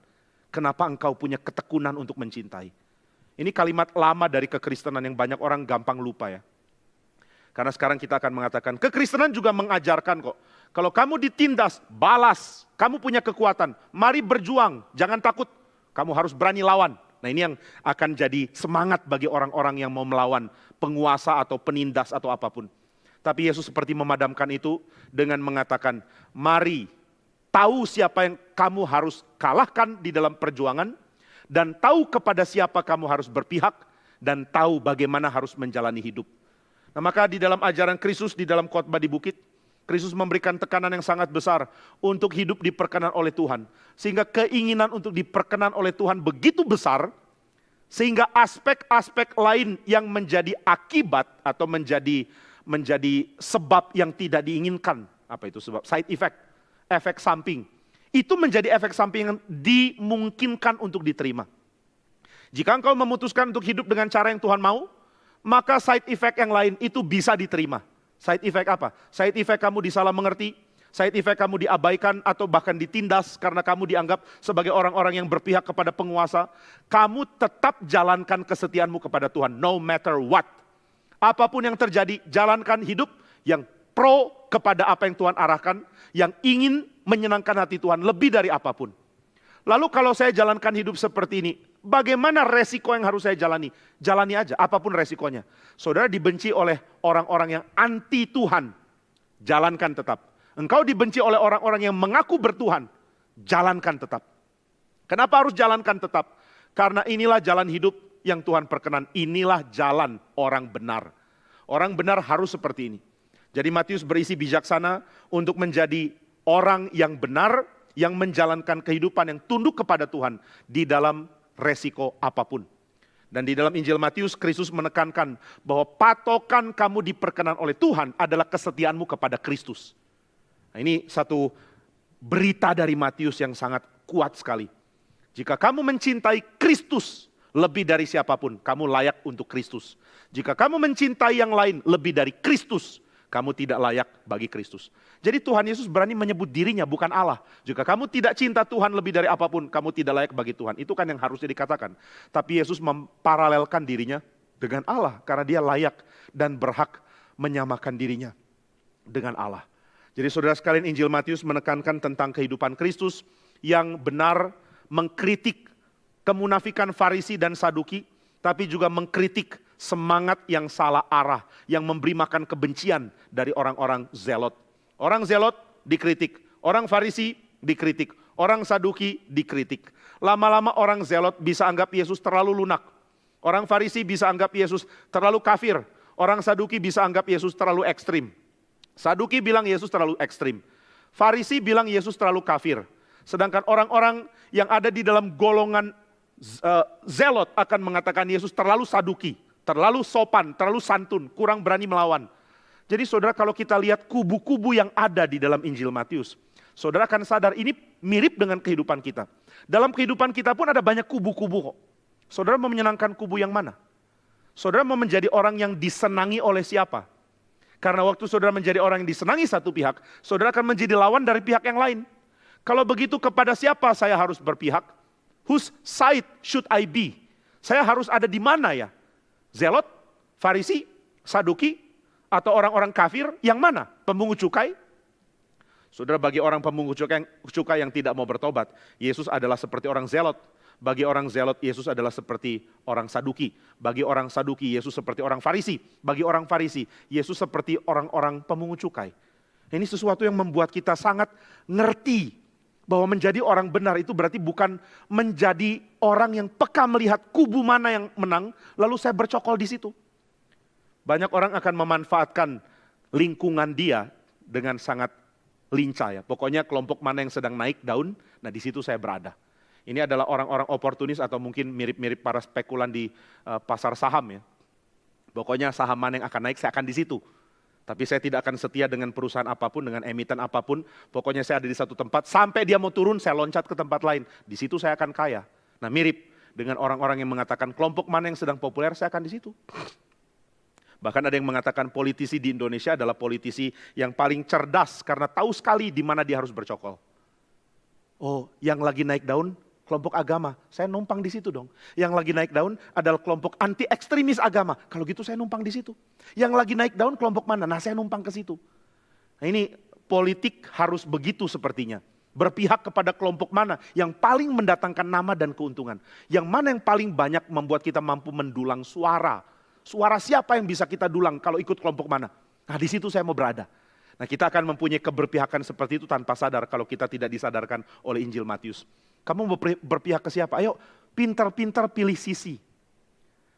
Kenapa engkau punya ketekunan untuk mencintai? Ini kalimat lama dari kekristenan yang banyak orang gampang lupa ya. Karena sekarang kita akan mengatakan, kekristenan juga mengajarkan kok. Kalau kamu ditindas, balas. Kamu punya kekuatan. Mari berjuang, jangan takut. Kamu harus berani lawan. Nah ini yang akan jadi semangat bagi orang-orang yang mau melawan penguasa atau penindas atau apapun. Tapi Yesus seperti memadamkan itu dengan mengatakan, mari tahu siapa yang kamu harus kalahkan di dalam perjuangan. Dan tahu kepada siapa kamu harus berpihak. Dan tahu bagaimana harus menjalani hidup. Nah maka di dalam ajaran Kristus, di dalam khotbah di bukit, Kristus memberikan tekanan yang sangat besar untuk hidup diperkenan oleh Tuhan. Sehingga keinginan untuk diperkenan oleh Tuhan begitu besar, sehingga aspek-aspek lain yang menjadi akibat atau menjadi sebab yang tidak diinginkan. Apa itu sebab? Side effect, efek samping. Itu menjadi efek samping yang dimungkinkan untuk diterima. Jika engkau memutuskan untuk hidup dengan cara yang Tuhan mau, maka side effect yang lain itu bisa diterima. Side effect apa? Side effect kamu disalah mengerti, side effect kamu diabaikan atau bahkan ditindas karena kamu dianggap sebagai orang-orang yang berpihak kepada penguasa. Kamu tetap jalankan kesetiaanmu kepada Tuhan, no matter what. Apapun yang terjadi, jalankan hidup yang pro kepada apa yang Tuhan arahkan, yang ingin menyenangkan hati Tuhan lebih dari apapun. Lalu kalau saya jalankan hidup seperti ini, bagaimana resiko yang harus saya jalani? Jalani aja, apapun resikonya. Saudara dibenci oleh orang-orang yang anti Tuhan, jalankan tetap. Engkau dibenci oleh orang-orang yang mengaku bertuhan, jalankan tetap. Kenapa harus jalankan tetap? Karena inilah jalan hidup yang Tuhan perkenan. Inilah jalan orang benar. Orang benar harus seperti ini. Jadi Matius berisi bijaksana untuk menjadi orang yang benar, yang menjalankan kehidupan yang tunduk kepada Tuhan di dalam resiko apapun. Dan di dalam Injil Matius, Kristus menekankan bahwa patokan kamu diperkenan oleh Tuhan adalah kesetiaanmu kepada Kristus. Nah, ini satu berita dari Matius yang sangat kuat sekali. Jika kamu mencintai Kristus lebih dari siapapun, kamu layak untuk Kristus. Jika kamu mencintai yang lain lebih dari Kristus, kamu tidak layak bagi Kristus. Jadi Tuhan Yesus berani menyebut dirinya, bukan Allah. Jika kamu tidak cinta Tuhan lebih dari apapun, kamu tidak layak bagi Tuhan. Itu kan yang harusnya dikatakan. Tapi Yesus memparalelkan dirinya dengan Allah. Karena dia layak dan berhak menyamakan dirinya dengan Allah. Jadi saudara sekalian, Injil Matius menekankan tentang kehidupan Kristus yang benar, mengkritik kemunafikan Farisi dan Saduki, tapi juga mengkritik semangat yang salah arah, yang memberi makan kebencian dari orang-orang zelot. Orang zelot dikritik, orang Farisi dikritik, orang Saduki dikritik. Lama-lama orang zelot bisa anggap Yesus terlalu lunak. Orang Farisi bisa anggap Yesus terlalu kafir. Orang Saduki bisa anggap Yesus terlalu ekstrim. Saduki bilang Yesus terlalu ekstrim. Farisi bilang Yesus terlalu kafir. Sedangkan orang-orang yang ada di dalam golongan zelot akan mengatakan Yesus terlalu Saduki. Terlalu sopan, terlalu santun, kurang berani melawan. Jadi saudara, kalau kita lihat kubu-kubu yang ada di dalam Injil Matius, saudara akan sadar ini mirip dengan kehidupan kita. Dalam kehidupan kita pun ada banyak kubu-kubu kok. Saudara mau menyenangkan kubu yang mana? Saudara mau menjadi orang yang disenangi oleh siapa? Karena waktu saudara menjadi orang yang disenangi satu pihak, saudara akan menjadi lawan dari pihak yang lain. Kalau begitu, kepada siapa saya harus berpihak? Whose side should I be? Saya harus ada di mana ya? Zelot, Farisi, Saduki, atau orang-orang kafir, yang mana? Pemungut cukai? Saudara, bagi orang pemungut cukai yang tidak mau bertobat, Yesus adalah seperti orang zelot. Bagi orang zelot, Yesus adalah seperti orang Saduki. Bagi orang Saduki, Yesus seperti orang Farisi. Bagi orang Farisi, Yesus seperti orang-orang pemungut cukai. Ini sesuatu yang membuat kita sangat ngerti Bahwa menjadi orang benar itu berarti bukan menjadi orang yang peka melihat kubu mana yang menang, lalu saya bercokol di situ. Banyak orang akan memanfaatkan lingkungan dia dengan sangat lincah ya. Pokoknya kelompok mana yang sedang naik daun, nah di situ saya berada. Ini adalah orang-orang oportunis atau mungkin mirip-mirip para spekulan di pasar saham ya. Pokoknya saham mana yang akan naik, saya akan di situ. Tapi saya tidak akan setia dengan perusahaan apapun, dengan emiten apapun. Pokoknya saya ada di satu tempat, sampai dia mau turun, saya loncat ke tempat lain. Di situ saya akan kaya. Nah mirip dengan orang-orang yang mengatakan kelompok mana yang sedang populer, saya akan di situ. Bahkan ada yang mengatakan politisi di Indonesia adalah politisi yang paling cerdas, karena tahu sekali di mana dia harus bercokol. Oh, yang lagi naik daun, kelompok agama, saya numpang di situ dong. Yang lagi naik daun adalah kelompok anti ekstremis agama. Kalau gitu saya numpang di situ. Yang lagi naik daun kelompok mana? Nah saya numpang ke situ. Nah ini politik harus begitu sepertinya. Berpihak kepada kelompok mana yang paling mendatangkan nama dan keuntungan. Yang mana yang paling banyak membuat kita mampu mendulang suara. Suara siapa yang bisa kita dulang kalau ikut kelompok mana? Nah di situ saya mau berada. Nah kita akan mempunyai keberpihakan seperti itu tanpa sadar kalau kita tidak disadarkan oleh Injil Matius. Kamu mau berpihak ke siapa? Ayo pintar-pintar pilih sisi.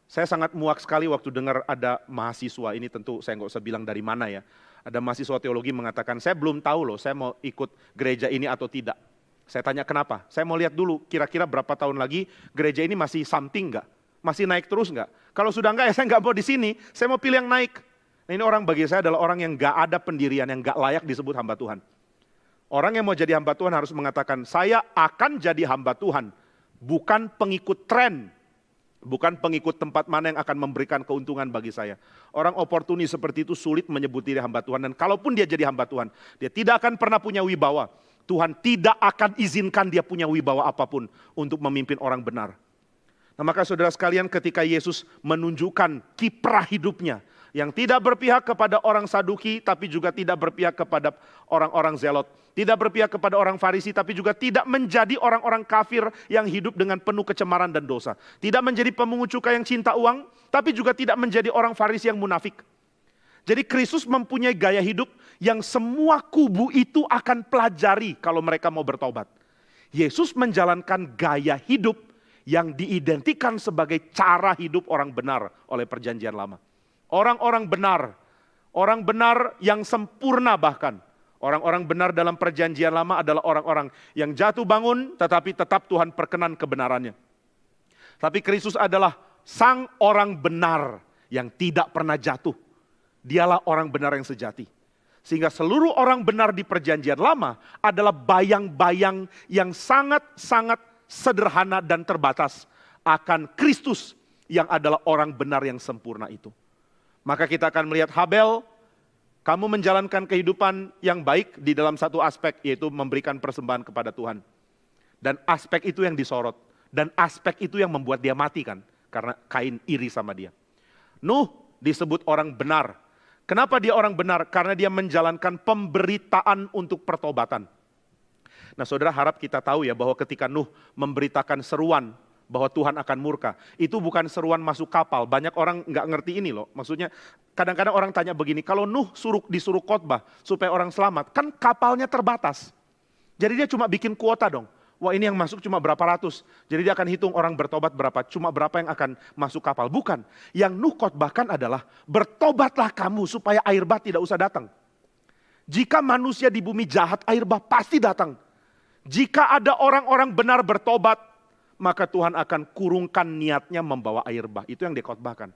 Saya sangat muak sekali waktu dengar ada mahasiswa, ini tentu saya nggak usah bilang dari mana ya. Ada mahasiswa teologi mengatakan, saya belum tahu loh saya mau ikut gereja ini atau tidak. Saya tanya kenapa? Saya mau lihat dulu kira-kira berapa tahun lagi gereja ini masih something nggak? Masih naik terus nggak? Kalau sudah nggak ya saya nggak mau di sini, saya mau pilih yang naik. Nah, ini orang bagi saya adalah orang yang nggak ada pendirian, yang nggak layak disebut hamba Tuhan. Orang yang mau jadi hamba Tuhan harus mengatakan, saya akan jadi hamba Tuhan, bukan pengikut tren, bukan pengikut tempat mana yang akan memberikan keuntungan bagi saya. Orang oportunis seperti itu sulit menyebut diri hamba Tuhan, dan kalaupun dia jadi hamba Tuhan, dia tidak akan pernah punya wibawa. Tuhan tidak akan izinkan dia punya wibawa apapun untuk memimpin orang benar. Nah maka saudara sekalian, ketika Yesus menunjukkan kiprah hidupnya, yang tidak berpihak kepada orang Saduki, tapi juga tidak berpihak kepada orang-orang Zelot. Tidak berpihak kepada orang Farisi, tapi juga tidak menjadi orang-orang kafir yang hidup dengan penuh kecemaran dan dosa. Tidak menjadi pemungut cukai yang cinta uang, tapi juga tidak menjadi orang Farisi yang munafik. Jadi Kristus mempunyai gaya hidup yang semua kubu itu akan pelajari kalau mereka mau bertobat. Yesus menjalankan gaya hidup yang diidentikan sebagai cara hidup orang benar oleh perjanjian lama. Orang-orang benar yang sempurna bahkan. Orang-orang benar dalam perjanjian lama adalah orang-orang yang jatuh bangun tetapi tetap Tuhan perkenan kebenarannya. Tapi Kristus adalah sang orang benar yang tidak pernah jatuh. Dialah orang benar yang sejati. Sehingga seluruh orang benar di perjanjian lama adalah bayang-bayang yang sangat-sangat sederhana dan terbatas akan Kristus yang adalah orang benar yang sempurna itu. Maka kita akan melihat Habel, kamu menjalankan kehidupan yang baik di dalam satu aspek, yaitu memberikan persembahan kepada Tuhan. Dan aspek itu yang disorot. Dan aspek itu yang membuat dia mati kan, karena Kain iri sama dia. Nuh disebut orang benar. Kenapa dia orang benar? Karena dia menjalankan pemberitaan untuk pertobatan. Nah saudara, harap kita tahu ya bahwa ketika Nuh memberitakan seruan bahwa Tuhan akan murka, itu bukan seruan masuk kapal. Banyak orang nggak ngerti ini loh. Maksudnya kadang-kadang orang tanya begini, kalau Nuh disuruh khotbah supaya orang selamat, kan kapalnya terbatas. Jadi dia cuma bikin kuota dong. Wah ini yang masuk cuma berapa ratus. Jadi dia akan hitung orang bertobat berapa, cuma berapa yang akan masuk kapal. Bukan, yang Nuh khotbahkan adalah bertobatlah kamu supaya air bah tidak usah datang. Jika manusia di bumi jahat, air bah pasti datang. Jika ada orang-orang benar bertobat, maka Tuhan akan kurungkan niatnya membawa air bah. Itu yang dia khotbahkan.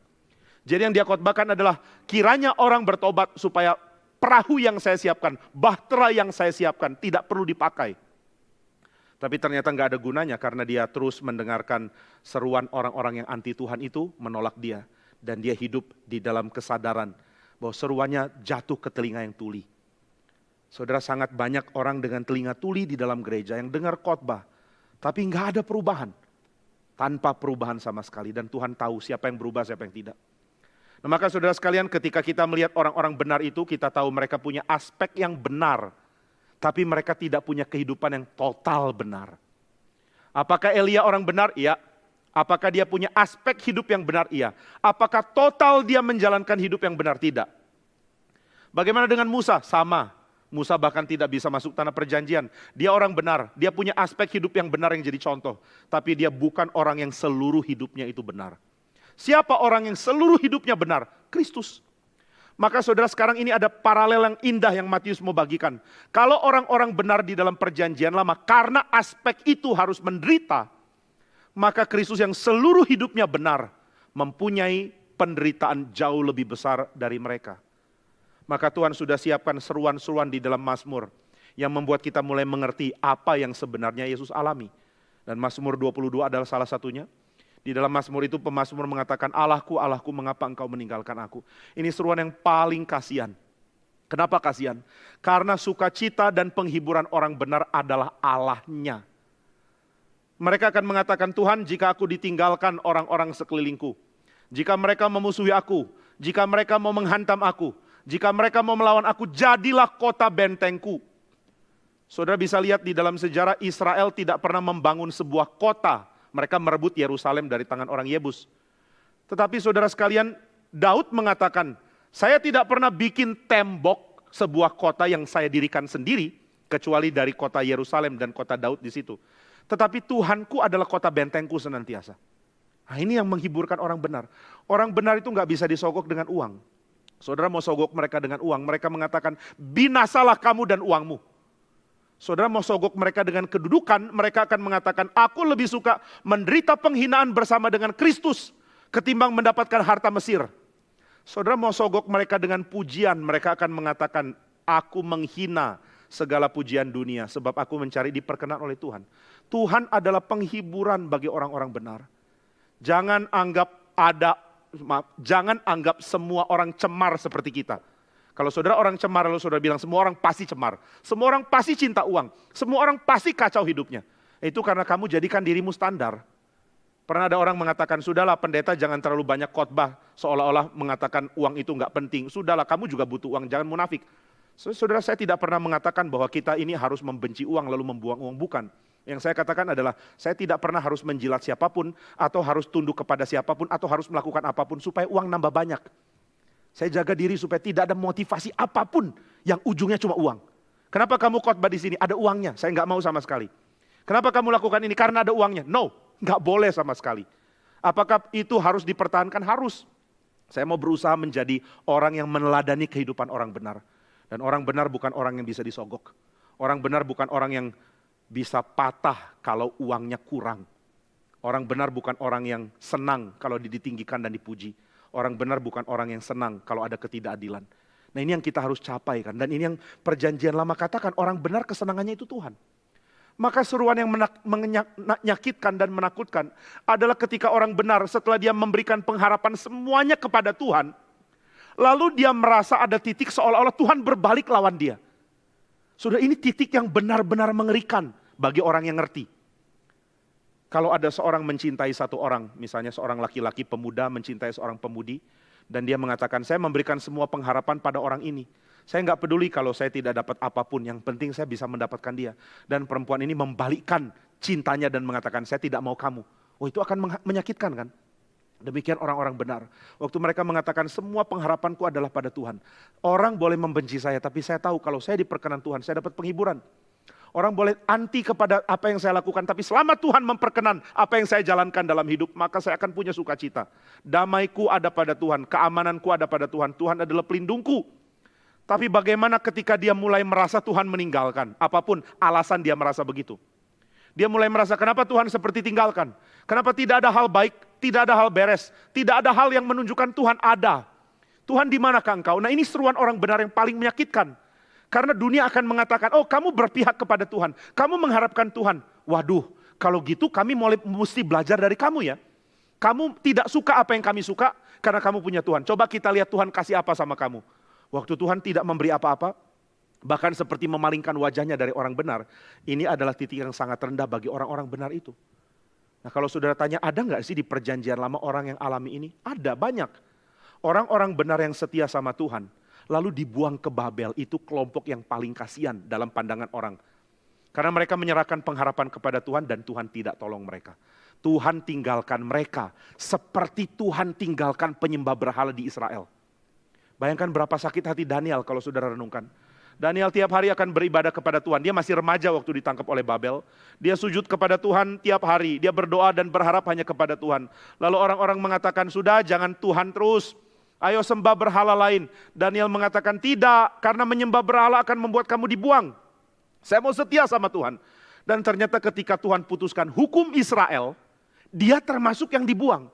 Jadi yang dia khotbahkan adalah kiranya orang bertobat supaya perahu yang saya siapkan, bahtera yang saya siapkan tidak perlu dipakai. Tapi ternyata nggak ada gunanya karena dia terus mendengarkan seruan orang-orang yang anti Tuhan itu menolak dia. Dan dia hidup di dalam kesadaran bahwa seruannya jatuh ke telinga yang tuli. Saudara, sangat banyak orang dengan telinga tuli di dalam gereja yang dengar khotbah. Tapi nggak ada perubahan. Tanpa perubahan sama sekali. Dan Tuhan tahu siapa yang berubah, siapa yang tidak. Nah, maka saudara sekalian, ketika kita melihat orang-orang benar itu, kita tahu mereka punya aspek yang benar. Tapi mereka tidak punya kehidupan yang total benar. Apakah Elia orang benar? Iya. Apakah dia punya aspek hidup yang benar? Iya. Apakah total dia menjalankan hidup yang benar? Tidak. Bagaimana dengan Musa? Sama. Musa bahkan tidak bisa masuk tanah perjanjian. Dia orang benar, dia punya aspek hidup yang benar yang jadi contoh. Tapi dia bukan orang yang seluruh hidupnya itu benar. Siapa orang yang seluruh hidupnya benar? Kristus. Maka saudara, sekarang ini ada paralel yang indah yang Matius mau bagikan. Kalau orang-orang benar di dalam perjanjian lama, karena aspek itu harus menderita, maka Kristus yang seluruh hidupnya benar, mempunyai penderitaan jauh lebih besar dari mereka. Maka Tuhan sudah siapkan seruan-seruan di dalam Mazmur yang membuat kita mulai mengerti apa yang sebenarnya Yesus alami. Dan Mazmur 22 adalah salah satunya. Di dalam Mazmur itu pemazmur mengatakan, Allahku, Allahku, mengapa engkau meninggalkan aku? Ini seruan yang paling kasihan. Kenapa kasihan? Karena sukacita dan penghiburan orang benar adalah Allahnya. Mereka akan mengatakan, Tuhan, jika aku ditinggalkan orang-orang sekelilingku, jika mereka memusuhi aku, jika mereka mau menghantam aku, jika mereka mau melawan aku, jadilah kota bentengku. Saudara bisa lihat di dalam sejarah Israel tidak pernah membangun sebuah kota. Mereka merebut Yerusalem dari tangan orang Yebus. Tetapi saudara sekalian, Daud mengatakan, saya tidak pernah bikin tembok sebuah kota yang saya dirikan sendiri, kecuali dari kota Yerusalem dan kota Daud di situ. Tetapi Tuhanku adalah kota bentengku senantiasa. Nah, ini yang menghiburkan orang benar. Orang benar itu nggak bisa disogok dengan uang. Saudara mau sogok mereka dengan uang, mereka mengatakan, binasalah kamu dan uangmu. Saudara mau sogok mereka dengan kedudukan, mereka akan mengatakan, aku lebih suka menderita penghinaan bersama dengan Kristus, ketimbang mendapatkan harta Mesir. Saudara mau sogok mereka dengan pujian, mereka akan mengatakan, aku menghina segala pujian dunia, sebab aku mencari diperkenan oleh Tuhan. Tuhan adalah penghiburan bagi orang-orang benar. Jangan anggap semua orang cemar seperti kita. Kalau saudara orang cemar, lalu saudara bilang semua orang pasti cemar. Semua orang pasti cinta uang. Semua orang pasti kacau hidupnya. Itu karena kamu jadikan dirimu standar. Pernah ada orang mengatakan, sudahlah pendeta jangan terlalu banyak khotbah. Seolah-olah mengatakan uang itu nggak penting. Sudahlah kamu juga butuh uang, jangan munafik. Saudara, saya tidak pernah mengatakan bahwa kita ini harus membenci uang lalu membuang uang. Bukan. Yang saya katakan adalah, saya tidak pernah harus menjilat siapapun, atau harus tunduk kepada siapapun, atau harus melakukan apapun supaya uang nambah banyak. Saya jaga diri supaya tidak ada motivasi apapun yang ujungnya cuma uang. Kenapa kamu khotbah di sini? Ada uangnya, saya nggak mau sama sekali. Kenapa kamu lakukan ini? Karena ada uangnya. No, nggak boleh sama sekali. Apakah itu harus dipertahankan? Harus. Saya mau berusaha menjadi orang yang meneladani kehidupan orang benar. Dan orang benar bukan orang yang bisa disogok. Orang benar bukan orang yang bisa patah kalau uangnya kurang. Orang benar bukan orang yang senang kalau ditinggikan dan dipuji. Orang benar bukan orang yang senang kalau ada ketidakadilan. Nah, ini yang kita harus capai kan. Dan ini yang perjanjian lama katakan, orang benar kesenangannya itu Tuhan. Maka seruan yang menyakitkan dan menakutkan adalah ketika orang benar setelah dia memberikan pengharapan semuanya kepada Tuhan, lalu dia merasa ada titik seolah-olah Tuhan berbalik lawan dia. Sudah, ini titik yang benar-benar mengerikan bagi orang yang ngerti. Kalau ada seorang mencintai satu orang, misalnya seorang laki-laki pemuda mencintai seorang pemudi, dan dia mengatakan, saya memberikan semua pengharapan pada orang ini. Saya nggak peduli kalau saya tidak dapat apapun, yang penting saya bisa mendapatkan dia. Dan perempuan ini membalikkan cintanya dan mengatakan, saya tidak mau kamu. Oh, itu akan menyakitkan kan? Demikian orang-orang benar. Waktu mereka mengatakan semua pengharapanku adalah pada Tuhan. Orang boleh membenci saya, tapi saya tahu kalau saya diperkenan Tuhan, saya dapat penghiburan. Orang boleh anti kepada apa yang saya lakukan, tapi selama Tuhan memperkenan apa yang saya jalankan dalam hidup, maka saya akan punya sukacita. Damaiku ada pada Tuhan, keamananku ada pada Tuhan. Tuhan adalah pelindungku. Tapi bagaimana ketika dia mulai merasa Tuhan meninggalkan? Apapun alasan dia merasa begitu. Dia mulai merasa, kenapa Tuhan seperti tinggalkan? Kenapa tidak ada hal baik, tidak ada hal beres, tidak ada hal yang menunjukkan Tuhan ada. Tuhan di manakah engkau? Nah, ini seruan orang benar yang paling menyakitkan. Karena dunia akan mengatakan, oh kamu berpihak kepada Tuhan, kamu mengharapkan Tuhan. Waduh, kalau gitu kami mesti belajar dari kamu ya. Kamu tidak suka apa yang kami suka, karena kamu punya Tuhan. Coba kita lihat Tuhan kasih apa sama kamu. Waktu Tuhan tidak memberi apa-apa, bahkan seperti memalingkan wajahnya dari orang benar, ini adalah titik yang sangat rendah bagi orang-orang benar itu. Nah, kalau saudara tanya, ada nggak sih di perjanjian lama orang yang alami ini? Ada, banyak. Orang-orang benar yang setia sama Tuhan, lalu dibuang ke Babel, itu kelompok yang paling kasihan dalam pandangan orang. Karena mereka menyerahkan pengharapan kepada Tuhan dan Tuhan tidak tolong mereka. Tuhan tinggalkan mereka seperti Tuhan tinggalkan penyembah berhala di Israel. Bayangkan berapa sakit hati Daniel kalau saudara renungkan. Daniel tiap hari akan beribadah kepada Tuhan. Dia masih remaja waktu ditangkap oleh Babel. Dia sujud kepada Tuhan tiap hari. Dia berdoa dan berharap hanya kepada Tuhan. Lalu orang-orang mengatakan, sudah jangan Tuhan terus. Ayo sembah berhala lain. Daniel mengatakan, tidak, karena menyembah berhala akan membuat kamu dibuang. Saya mau setia sama Tuhan. Dan ternyata ketika Tuhan putuskan hukum Israel, dia termasuk yang dibuang.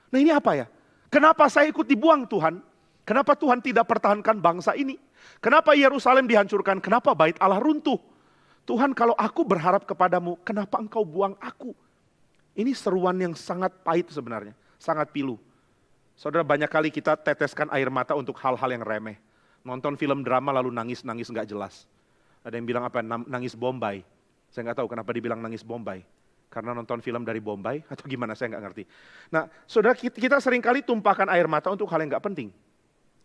Nah ini apa ya? Kenapa saya ikut dibuang Tuhan? Kenapa Tuhan tidak pertahankan bangsa ini? Kenapa Yerusalem dihancurkan? Kenapa bait Allah runtuh? Tuhan, kalau aku berharap kepadamu, kenapa engkau buang aku? Ini seruan yang sangat pahit sebenarnya, sangat pilu. Saudara, banyak kali kita teteskan air mata untuk hal-hal yang remeh. Nonton film drama lalu nangis-nangis nggak jelas. Ada yang bilang apa? Nangis Bombay. Saya nggak tahu kenapa dibilang nangis Bombay. Karena nonton film dari Bombay atau gimana, saya nggak ngerti. Nah, saudara, kita seringkali tumpahkan air mata untuk hal yang nggak penting.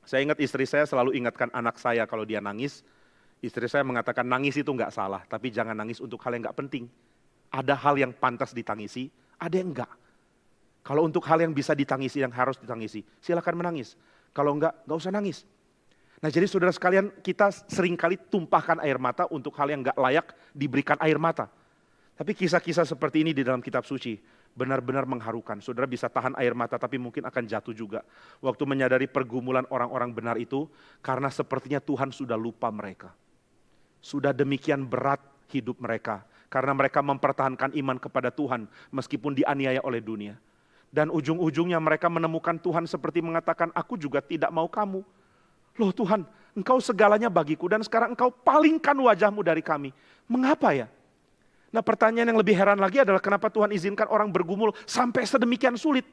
Saya ingat istri saya selalu ingatkan anak saya kalau dia nangis. Istri saya mengatakan nangis itu nggak salah, tapi jangan nangis untuk hal yang nggak penting. Ada hal yang pantas ditangisi, ada yang enggak. Kalau untuk hal yang bisa ditangisi, yang harus ditangisi, silakan menangis. Kalau enggak usah nangis. Nah jadi saudara sekalian, kita seringkali tumpahkan air mata untuk hal yang enggak layak diberikan air mata. Tapi kisah-kisah seperti ini di dalam kitab suci benar-benar mengharukan. Saudara bisa tahan air mata tapi mungkin akan jatuh juga. Waktu menyadari pergumulan orang-orang benar itu, karena sepertinya Tuhan sudah lupa mereka. Sudah demikian berat hidup mereka. Karena mereka mempertahankan iman kepada Tuhan meskipun dianiaya oleh dunia. Dan ujung-ujungnya mereka menemukan Tuhan seperti mengatakan, aku juga tidak mau kamu. Loh Tuhan, engkau segalanya bagiku dan sekarang engkau palingkan wajahmu dari kami. Mengapa ya? Nah pertanyaan yang lebih heran lagi adalah kenapa Tuhan izinkan orang bergumul sampai sedemikian sulit.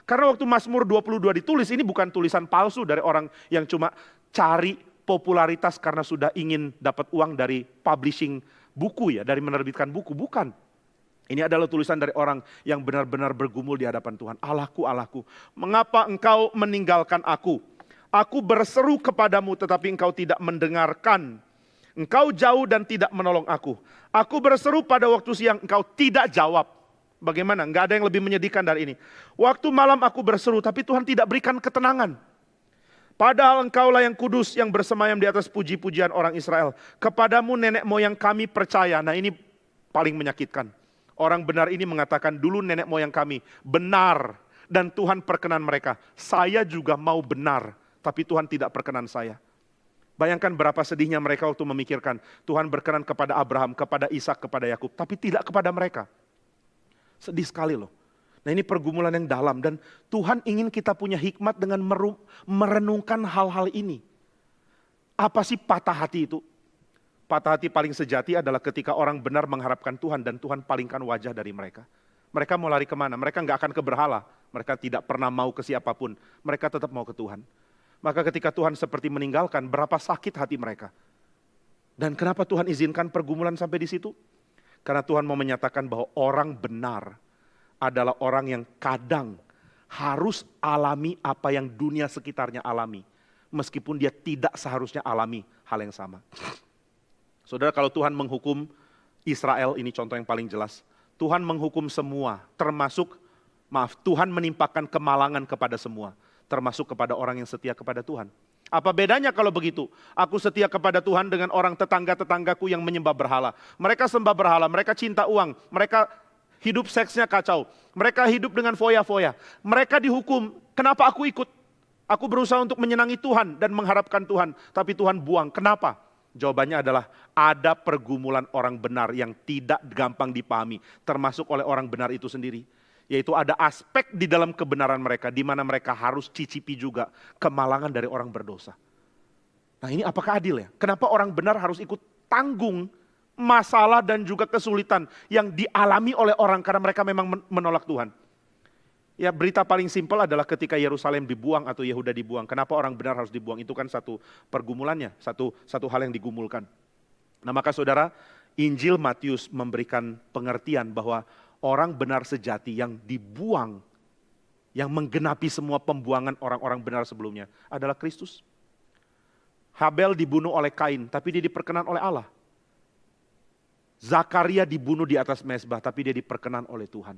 Karena waktu Mazmur 22 ditulis, ini bukan tulisan palsu dari orang yang cuma cari popularitas karena sudah ingin dapat uang dari publishing buku ya, dari menerbitkan buku, bukan. Ini adalah tulisan dari orang yang benar-benar bergumul di hadapan Tuhan. Allahku, Allahku, mengapa engkau meninggalkan aku? Aku berseru kepadamu tetapi engkau tidak mendengarkan. Engkau jauh dan tidak menolong aku. Aku berseru pada waktu siang, engkau tidak jawab. Bagaimana? Enggak ada yang lebih menyedihkan dari ini. Waktu malam aku berseru, tapi Tuhan tidak berikan ketenangan. Padahal engkaulah yang kudus, yang bersemayam di atas puji-pujian orang Israel. Kepadamu nenek moyang kami percaya. Nah ini paling menyakitkan. Orang benar ini mengatakan, dulu nenek moyang kami benar. Dan Tuhan perkenan mereka. Saya juga mau benar, tapi Tuhan tidak perkenan saya. Bayangkan berapa sedihnya mereka waktu memikirkan Tuhan berkenan kepada Abraham, kepada Ishak, kepada Yakub, tapi tidak kepada mereka. Sedih sekali loh. Nah ini pergumulan yang dalam dan Tuhan ingin kita punya hikmat dengan merenungkan hal-hal ini. Apa sih patah hati itu? Patah hati paling sejati adalah ketika orang benar mengharapkan Tuhan dan Tuhan palingkan wajah dari mereka. Mereka mau lari kemana? Mereka nggak akan ke berhala. Mereka tidak pernah mau ke siapapun. Mereka tetap mau ke Tuhan. Maka ketika Tuhan seperti meninggalkan, berapa sakit hati mereka. Dan kenapa Tuhan izinkan pergumulan sampai di situ? Karena Tuhan mau menyatakan bahwa orang benar adalah orang yang kadang harus alami apa yang dunia sekitarnya alami. Meskipun dia tidak seharusnya alami hal yang sama. Saudara, kalau Tuhan menghukum Israel, ini contoh yang paling jelas. Tuhan menghukum semua, termasuk, Tuhan menimpakan kemalangan kepada semua. Termasuk kepada orang yang setia kepada Tuhan. Apa bedanya kalau begitu? Aku setia kepada Tuhan dengan orang tetangga-tetanggaku yang menyembah berhala. Mereka sembah berhala, mereka cinta uang, mereka hidup seksnya kacau. Mereka hidup dengan foya-foya. Mereka dihukum, kenapa aku ikut? Aku berusaha untuk menyenangi Tuhan dan mengharapkan Tuhan. Tapi Tuhan buang, kenapa? Jawabannya adalah ada pergumulan orang benar yang tidak gampang dipahami. Termasuk oleh orang benar itu sendiri. Yaitu ada aspek di dalam kebenaran mereka, di mana mereka harus cicipi juga kemalangan dari orang berdosa. Nah ini apakah adil ya? Kenapa orang benar harus ikut tanggung masalah dan juga kesulitan yang dialami oleh orang karena mereka memang menolak Tuhan? Ya berita paling simpel adalah ketika Yerusalem dibuang atau Yehuda dibuang. Kenapa orang benar harus dibuang? Itu kan satu pergumulannya, satu hal yang digumulkan. Nah maka saudara, Injil Matius memberikan pengertian bahwa orang benar sejati yang dibuang, yang menggenapi semua pembuangan orang-orang benar sebelumnya adalah Kristus. Habel dibunuh oleh Kain, tapi dia diperkenan oleh Allah. Zakaria dibunuh di atas mezbah, tapi dia diperkenan oleh Tuhan.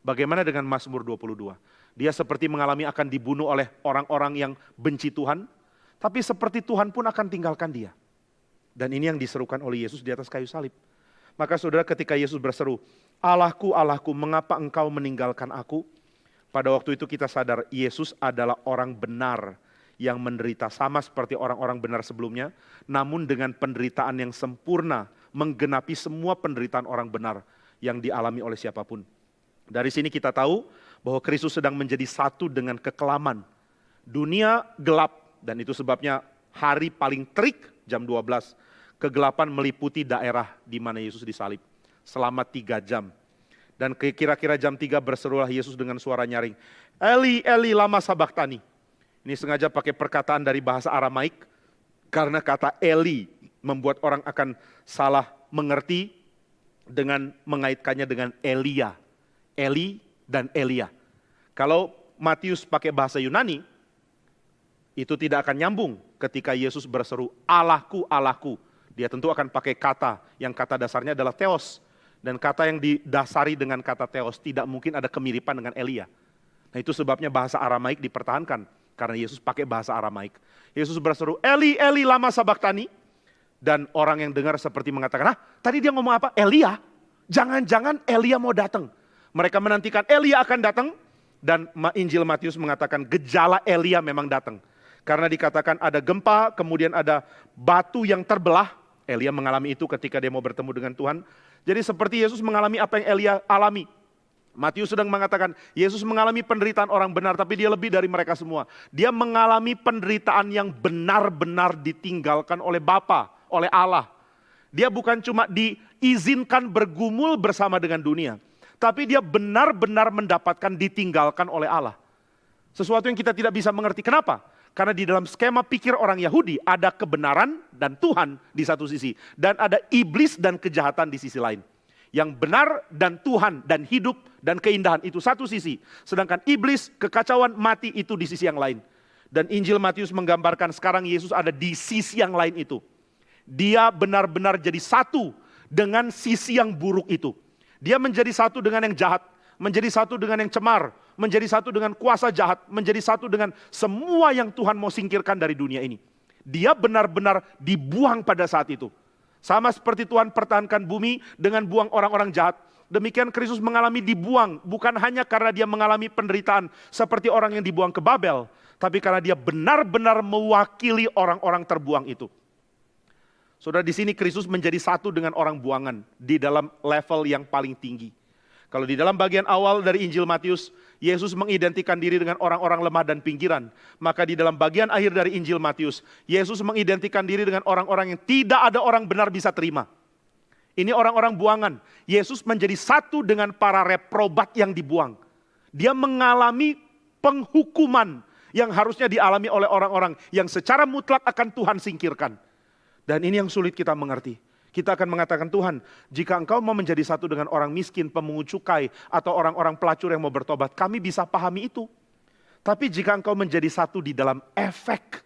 Bagaimana dengan Mazmur 22? Dia seperti mengalami akan dibunuh oleh orang-orang yang benci Tuhan, tapi seperti Tuhan pun akan tinggalkan dia. Dan ini yang diserukan oleh Yesus di atas kayu salib. Maka saudara, ketika Yesus berseru, "Allahku, Allahku, mengapa engkau meninggalkan aku?" Pada waktu itu kita sadar Yesus adalah orang benar yang menderita sama seperti orang-orang benar sebelumnya, namun dengan penderitaan yang sempurna, menggenapi semua penderitaan orang benar yang dialami oleh siapapun. Dari sini kita tahu bahwa Kristus sedang menjadi satu dengan kekelaman. Dunia gelap, dan itu sebabnya hari paling terik jam 12. Kegelapan meliputi daerah di mana Yesus disalib selama 3 jam. Dan kira-kira jam 3 berserulah Yesus dengan suara nyaring, "Eli, Eli, lama sabachthani." Ini sengaja pakai perkataan dari bahasa Aramaik, karena kata Eli membuat orang akan salah mengerti dengan mengaitkannya dengan Elia. Eli dan Elia. Kalau Matius pakai bahasa Yunani, itu tidak akan nyambung ketika Yesus berseru, "Allahku, Allahku." Dia tentu akan pakai kata, yang kata dasarnya adalah theos. Dan kata yang didasari dengan kata theos tidak mungkin ada kemiripan dengan Elia. Nah, itu sebabnya bahasa Aramaik dipertahankan, karena Yesus pakai bahasa Aramaik. Yesus berseru, "Eli, Eli, lama sabachthani." Dan orang yang dengar seperti mengatakan, tadi dia ngomong apa? Elia? Jangan-jangan Elia mau datang. Mereka menantikan Elia akan datang, dan Injil Matius mengatakan gejala Elia memang datang. Karena dikatakan ada gempa, kemudian ada batu yang terbelah. Elia mengalami itu ketika dia mau bertemu dengan Tuhan. Jadi seperti Yesus mengalami apa yang Elia alami. Matius sedang mengatakan, Yesus mengalami penderitaan orang benar, tapi dia lebih dari mereka semua. Dia mengalami penderitaan yang benar-benar ditinggalkan oleh Bapa, oleh Allah. Dia bukan cuma diizinkan bergumul bersama dengan dunia, tapi dia benar-benar mendapatkan ditinggalkan oleh Allah. Sesuatu yang kita tidak bisa mengerti. Kenapa? Karena di dalam skema pikir orang Yahudi ada kebenaran dan Tuhan di satu sisi. Dan ada iblis dan kejahatan di sisi lain. Yang benar dan Tuhan dan hidup dan keindahan itu satu sisi. Sedangkan iblis, kekacauan, mati itu di sisi yang lain. Dan Injil Matius menggambarkan sekarang Yesus ada di sisi yang lain itu. Dia benar-benar jadi satu dengan sisi yang buruk itu. Dia menjadi satu dengan yang jahat. Menjadi satu dengan yang cemar, menjadi satu dengan kuasa jahat, menjadi satu dengan semua yang Tuhan mau singkirkan dari dunia ini. Dia benar-benar dibuang pada saat itu. Sama seperti Tuhan pertahankan bumi dengan buang orang-orang jahat. Demikian Kristus mengalami dibuang, bukan hanya karena dia mengalami penderitaan seperti orang yang dibuang ke Babel, tapi karena dia benar-benar mewakili orang-orang terbuang itu. Saudara, di sini Kristus menjadi satu dengan orang buangan di dalam level yang paling tinggi. Kalau di dalam bagian awal dari Injil Matius, Yesus mengidentikan diri dengan orang-orang lemah dan pinggiran. Maka di dalam bagian akhir dari Injil Matius, Yesus mengidentikan diri dengan orang-orang yang tidak ada orang benar bisa terima. Ini orang-orang buangan. Yesus menjadi satu dengan para reprobat yang dibuang. Dia mengalami penghukuman yang harusnya dialami oleh orang-orang yang secara mutlak akan Tuhan singkirkan. Dan ini yang sulit kita mengerti. Kita akan mengatakan, Tuhan, jika engkau mau menjadi satu dengan orang miskin, pemungut cukai, atau orang-orang pelacur yang mau bertobat, kami bisa pahami itu. Tapi jika engkau menjadi satu di dalam efek,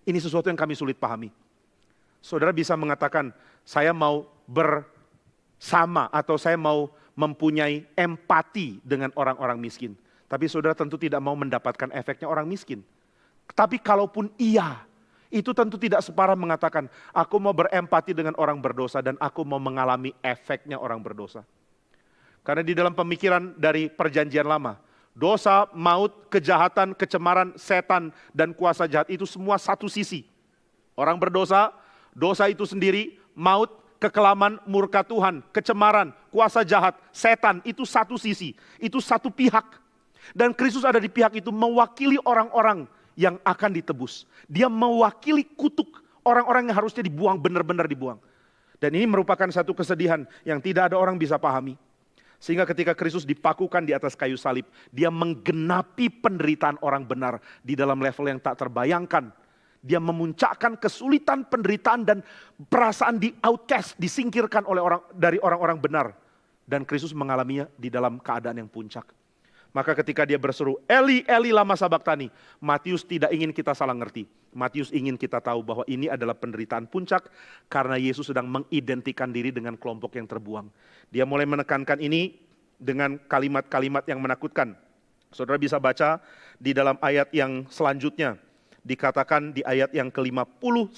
ini sesuatu yang kami sulit pahami. Saudara bisa mengatakan, saya mau bersama, atau saya mau mempunyai empati dengan orang-orang miskin. Tapi saudara tentu tidak mau mendapatkan efeknya orang miskin. Tapi kalaupun iya, itu tentu tidak separah mengatakan, aku mau berempati dengan orang berdosa dan aku mau mengalami efeknya orang berdosa. Karena di dalam pemikiran dari perjanjian lama, dosa, maut, kejahatan, kecemaran, setan, dan kuasa jahat itu semua satu sisi. Orang berdosa, dosa itu sendiri, maut, kekelaman, murka Tuhan, kecemaran, kuasa jahat, setan, itu satu sisi. Itu satu pihak. Dan Kristus ada di pihak itu mewakili orang-orang yang akan ditebus. Dia mewakili kutuk orang-orang yang harusnya dibuang, benar-benar dibuang. Dan ini merupakan satu kesedihan yang tidak ada orang bisa pahami. Sehingga ketika Kristus dipakukan di atas kayu salib, dia menggenapi penderitaan orang benar di dalam level yang tak terbayangkan. Dia memuncakkan kesulitan, penderitaan, dan perasaan di outcast, disingkirkan oleh dari orang-orang benar. Dan Kristus mengalaminya di dalam keadaan yang puncak. Maka ketika dia berseru, Eli, Eli, lama sabachthani, Matius tidak ingin kita salah ngerti. Matius ingin kita tahu bahwa ini adalah penderitaan puncak karena Yesus sedang mengidentikan diri dengan kelompok yang terbuang. Dia mulai menekankan ini dengan kalimat-kalimat yang menakutkan. Saudara bisa baca di dalam ayat yang selanjutnya. Dikatakan di ayat yang ke-51.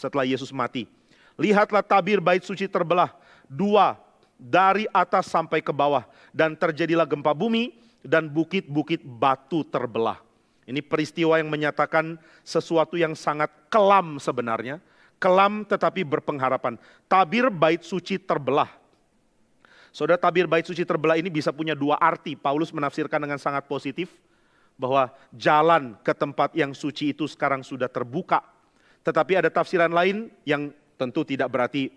setelah Yesus mati. Lihatlah tabir bait suci terbelah, dua dari atas sampai ke bawah. Dan terjadilah gempa bumi dan bukit-bukit batu terbelah. Ini peristiwa yang menyatakan sesuatu yang sangat kelam sebenarnya. Kelam tetapi berpengharapan. Tabir bait suci terbelah. Saudara, tabir bait suci terbelah ini bisa punya dua arti. Paulus menafsirkan dengan sangat positif. Bahwa jalan ke tempat yang suci itu sekarang sudah terbuka. Tetapi ada tafsiran lain yang tentu tidak berarti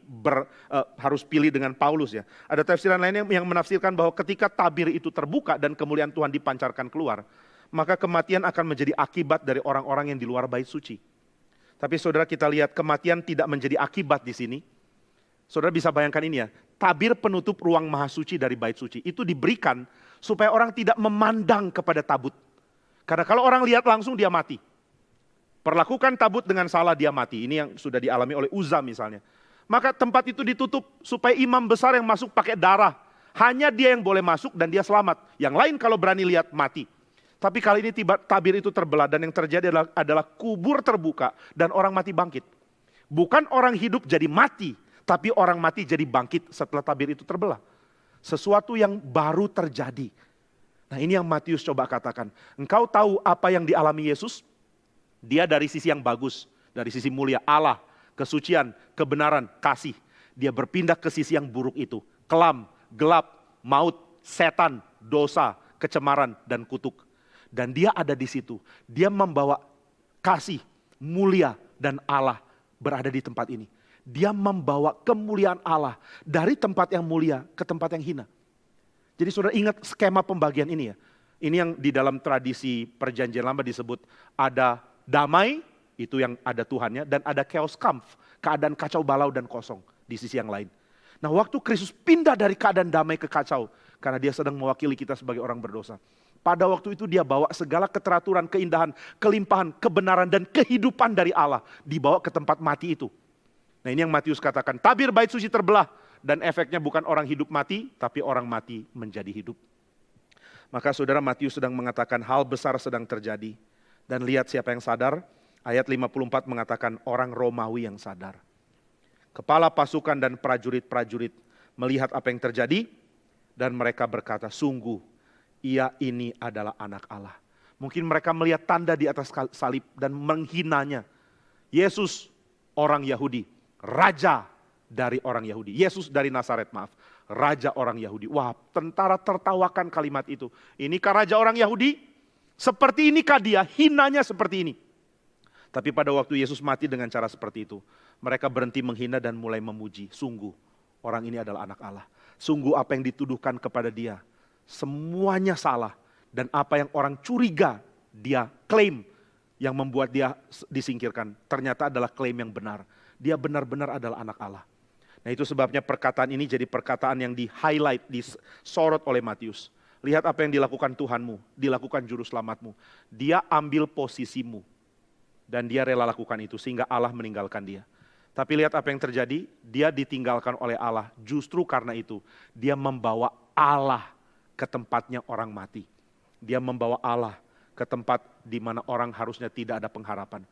harus pilih dengan Paulus ya. Ada tafsiran lain yang menafsirkan bahwa ketika tabir itu terbuka dan kemuliaan Tuhan dipancarkan keluar, maka kematian akan menjadi akibat dari orang-orang yang di luar bait suci. Tapi saudara, kita lihat kematian tidak menjadi akibat di sini. Saudara bisa bayangkan ini ya, tabir penutup ruang maha suci dari bait suci itu diberikan supaya orang tidak memandang kepada tabut. Karena kalau orang lihat langsung dia mati. Perlakukan tabut dengan salah dia mati. Ini yang sudah dialami oleh Uza misalnya. Maka tempat itu ditutup supaya imam besar yang masuk pakai darah. Hanya dia yang boleh masuk dan dia selamat. Yang lain kalau berani lihat mati. Tapi kali ini tabir itu terbelah dan yang terjadi adalah kubur terbuka dan orang mati bangkit. Bukan orang hidup jadi mati, tapi orang mati jadi bangkit setelah tabir itu terbelah. Sesuatu yang baru terjadi. Nah, ini yang Matius coba katakan. Engkau tahu apa yang dialami Yesus? Dia dari sisi yang bagus, dari sisi mulia, Allah, kesucian, kebenaran, kasih. Dia berpindah ke sisi yang buruk itu. Kelam, gelap, maut, setan, dosa, kecemaran, dan kutuk. Dan dia ada di situ. Dia membawa kasih, mulia, dan Allah berada di tempat ini. Dia membawa kemuliaan Allah dari tempat yang mulia ke tempat yang hina. Jadi saudara ingat skema pembagian ini ya. Ini yang di dalam tradisi perjanjian lama disebut ada damai, itu yang ada Tuhannya, dan ada chaos kampf, keadaan kacau balau dan kosong di sisi yang lain. Nah, waktu Kristus pindah dari keadaan damai ke kacau, karena dia sedang mewakili kita sebagai orang berdosa. Pada waktu itu dia bawa segala keteraturan, keindahan, kelimpahan, kebenaran, dan kehidupan dari Allah, dibawa ke tempat mati itu. Nah, ini yang Matius katakan, tabir bait suci terbelah, dan efeknya bukan orang hidup mati, tapi orang mati menjadi hidup. Maka saudara, Matius sedang mengatakan hal besar sedang terjadi. Dan lihat siapa yang sadar, ayat 54 mengatakan orang Romawi yang sadar. Kepala pasukan dan prajurit-prajurit melihat apa yang terjadi, dan mereka berkata, sungguh ia ini adalah anak Allah. Mungkin mereka melihat tanda di atas salib dan menghinanya. Yesus orang Yahudi, raja dari orang Yahudi. Yesus dari Nazaret, maaf. Raja orang Yahudi. Wah, tentara tertawakan kalimat itu. Inikah raja orang Yahudi? Seperti inikah dia? Hinanya seperti ini. Tapi pada waktu Yesus mati dengan cara seperti itu, mereka berhenti menghina dan mulai memuji. Sungguh, orang ini adalah anak Allah. Sungguh apa yang dituduhkan kepada dia, semuanya salah. Dan apa yang orang curiga, dia klaim yang membuat dia disingkirkan. Ternyata adalah klaim yang benar. Dia benar-benar adalah anak Allah. Nah, itu sebabnya perkataan ini jadi perkataan yang di-highlight, disorot oleh Matius. Lihat apa yang dilakukan Tuhanmu, dilakukan juru selamatmu. Dia ambil posisimu. Dan dia rela lakukan itu sehingga Allah meninggalkan dia. Tapi lihat apa yang terjadi, dia ditinggalkan oleh Allah. Justru karena itu, dia membawa Allah ke tempatnya orang mati. Dia membawa Allah ke tempat di mana orang harusnya tidak ada pengharapan.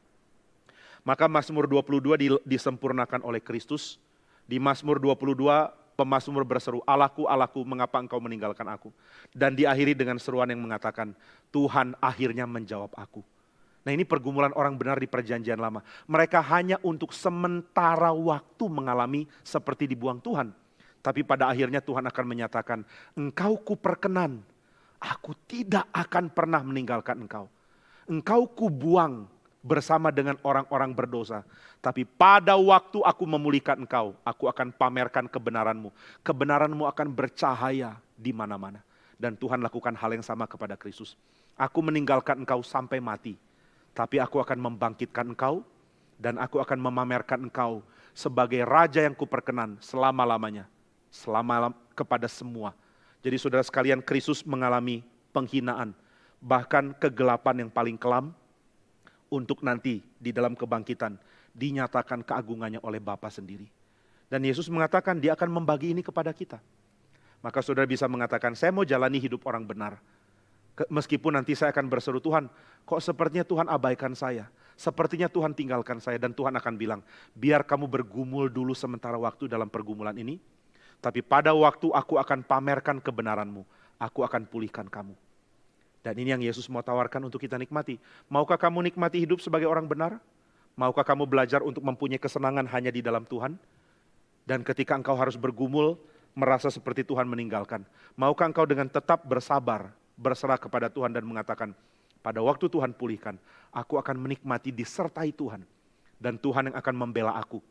Maka Mazmur 22 disempurnakan oleh Kristus. Di Mazmur 22, pemazmur berseru, Allahku, Allahku, mengapa engkau meninggalkan aku? Dan diakhiri dengan seruan yang mengatakan, Tuhan akhirnya menjawab aku. Nah, ini pergumulan orang benar di perjanjian lama. Mereka hanya untuk sementara waktu mengalami seperti dibuang Tuhan. Tapi pada akhirnya Tuhan akan menyatakan, engkau kuperkenan, aku tidak akan pernah meninggalkan engkau. Engkau kubuang bersama dengan orang-orang berdosa. Tapi pada waktu aku memulihkan engkau, aku akan pamerkan kebenaranmu. Kebenaranmu akan bercahaya di mana-mana. Dan Tuhan lakukan hal yang sama kepada Kristus. Aku meninggalkan engkau sampai mati. Tapi aku akan membangkitkan engkau. Dan aku akan memamerkan engkau sebagai raja yang kuperkenan selama-lamanya. Selama kepada semua. Jadi saudara sekalian, Kristus mengalami penghinaan. Bahkan kegelapan yang paling kelam. Untuk nanti di dalam kebangkitan dinyatakan keagungannya oleh Bapa sendiri. Dan Yesus mengatakan dia akan membagi ini kepada kita. Maka saudara bisa mengatakan, saya mau jalani hidup orang benar. Meskipun nanti saya akan berseru, Tuhan, kok sepertinya Tuhan abaikan saya. Sepertinya Tuhan tinggalkan saya dan Tuhan akan bilang, biar kamu bergumul dulu sementara waktu dalam pergumulan ini, tapi pada waktu aku akan pamerkan kebenaranmu, aku akan pulihkan kamu. Dan ini yang Yesus mau tawarkan untuk kita nikmati. Maukah kamu nikmati hidup sebagai orang benar? Maukah kamu belajar untuk mempunyai kesenangan hanya di dalam Tuhan? Dan ketika engkau harus bergumul, merasa seperti Tuhan meninggalkan. Maukah engkau dengan tetap bersabar, berserah kepada Tuhan dan mengatakan, pada waktu Tuhan pulihkan, aku akan menikmati disertai Tuhan. Dan Tuhan yang akan membela aku.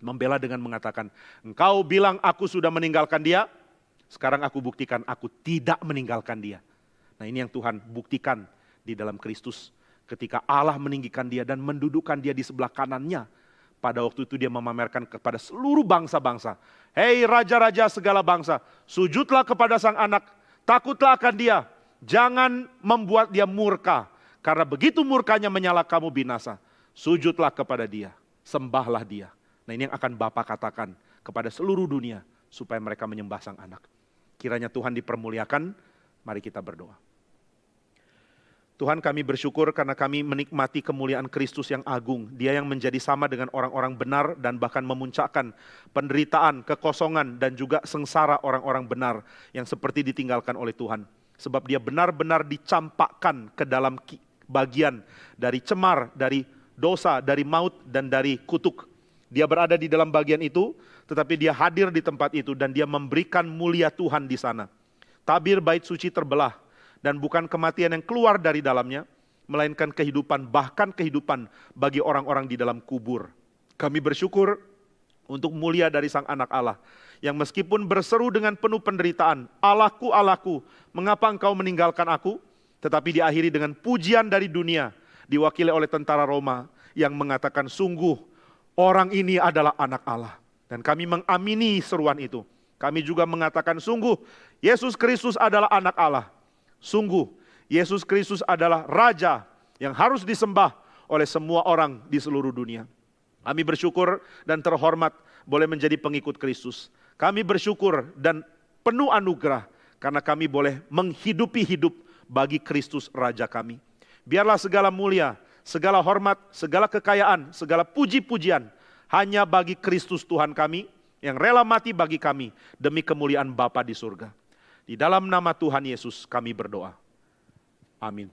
Membela dengan mengatakan, engkau bilang aku sudah meninggalkan dia, sekarang aku buktikan aku tidak meninggalkan dia. Nah ini yang Tuhan buktikan di dalam Kristus. Ketika Allah meninggikan dia dan mendudukkan dia di sebelah kanannya. Pada waktu itu dia memamerkan kepada seluruh bangsa-bangsa. Hei raja-raja segala bangsa, sujudlah kepada sang anak, takutlah akan dia. Jangan membuat dia murka. Karena begitu murkanya menyala kamu binasa. Sujudlah kepada dia, sembahlah dia. Nah ini yang akan Bapa katakan kepada seluruh dunia. Supaya mereka menyembah sang anak. Kiranya Tuhan dipermuliakan, mari kita berdoa. Tuhan, kami bersyukur karena kami menikmati kemuliaan Kristus yang agung. Dia yang menjadi sama dengan orang-orang benar dan bahkan memuncakkan penderitaan, kekosongan dan juga sengsara orang-orang benar yang seperti ditinggalkan oleh Tuhan. Sebab dia benar-benar dicampakkan ke dalam bagian dari cemar, dari dosa, dari maut dan dari kutuk. Dia berada di dalam bagian itu, tetapi dia hadir di tempat itu dan dia memberikan mulia Tuhan di sana. Tabir bait suci terbelah. Dan bukan kematian yang keluar dari dalamnya, melainkan kehidupan, bahkan kehidupan bagi orang-orang di dalam kubur. Kami bersyukur untuk mulia dari Sang Anak Allah, yang meskipun berseru dengan penuh penderitaan, Allahku, Allahku, mengapa engkau meninggalkan aku? Tetapi diakhiri dengan pujian dari dunia, diwakili oleh tentara Roma, yang mengatakan sungguh orang ini adalah anak Allah. Dan kami mengamini seruan itu. Kami juga mengatakan sungguh Yesus Kristus adalah anak Allah. Sungguh, Yesus Kristus adalah Raja yang harus disembah oleh semua orang di seluruh dunia. Kami bersyukur dan terhormat boleh menjadi pengikut Kristus. Kami bersyukur dan penuh anugerah karena kami boleh menghidupi hidup bagi Kristus Raja kami. Biarlah segala mulia, segala hormat, segala kekayaan, segala puji-pujian hanya bagi Kristus Tuhan kami yang rela mati bagi kami demi kemuliaan Bapa di surga. Di dalam nama Tuhan Yesus kami berdoa. Amin.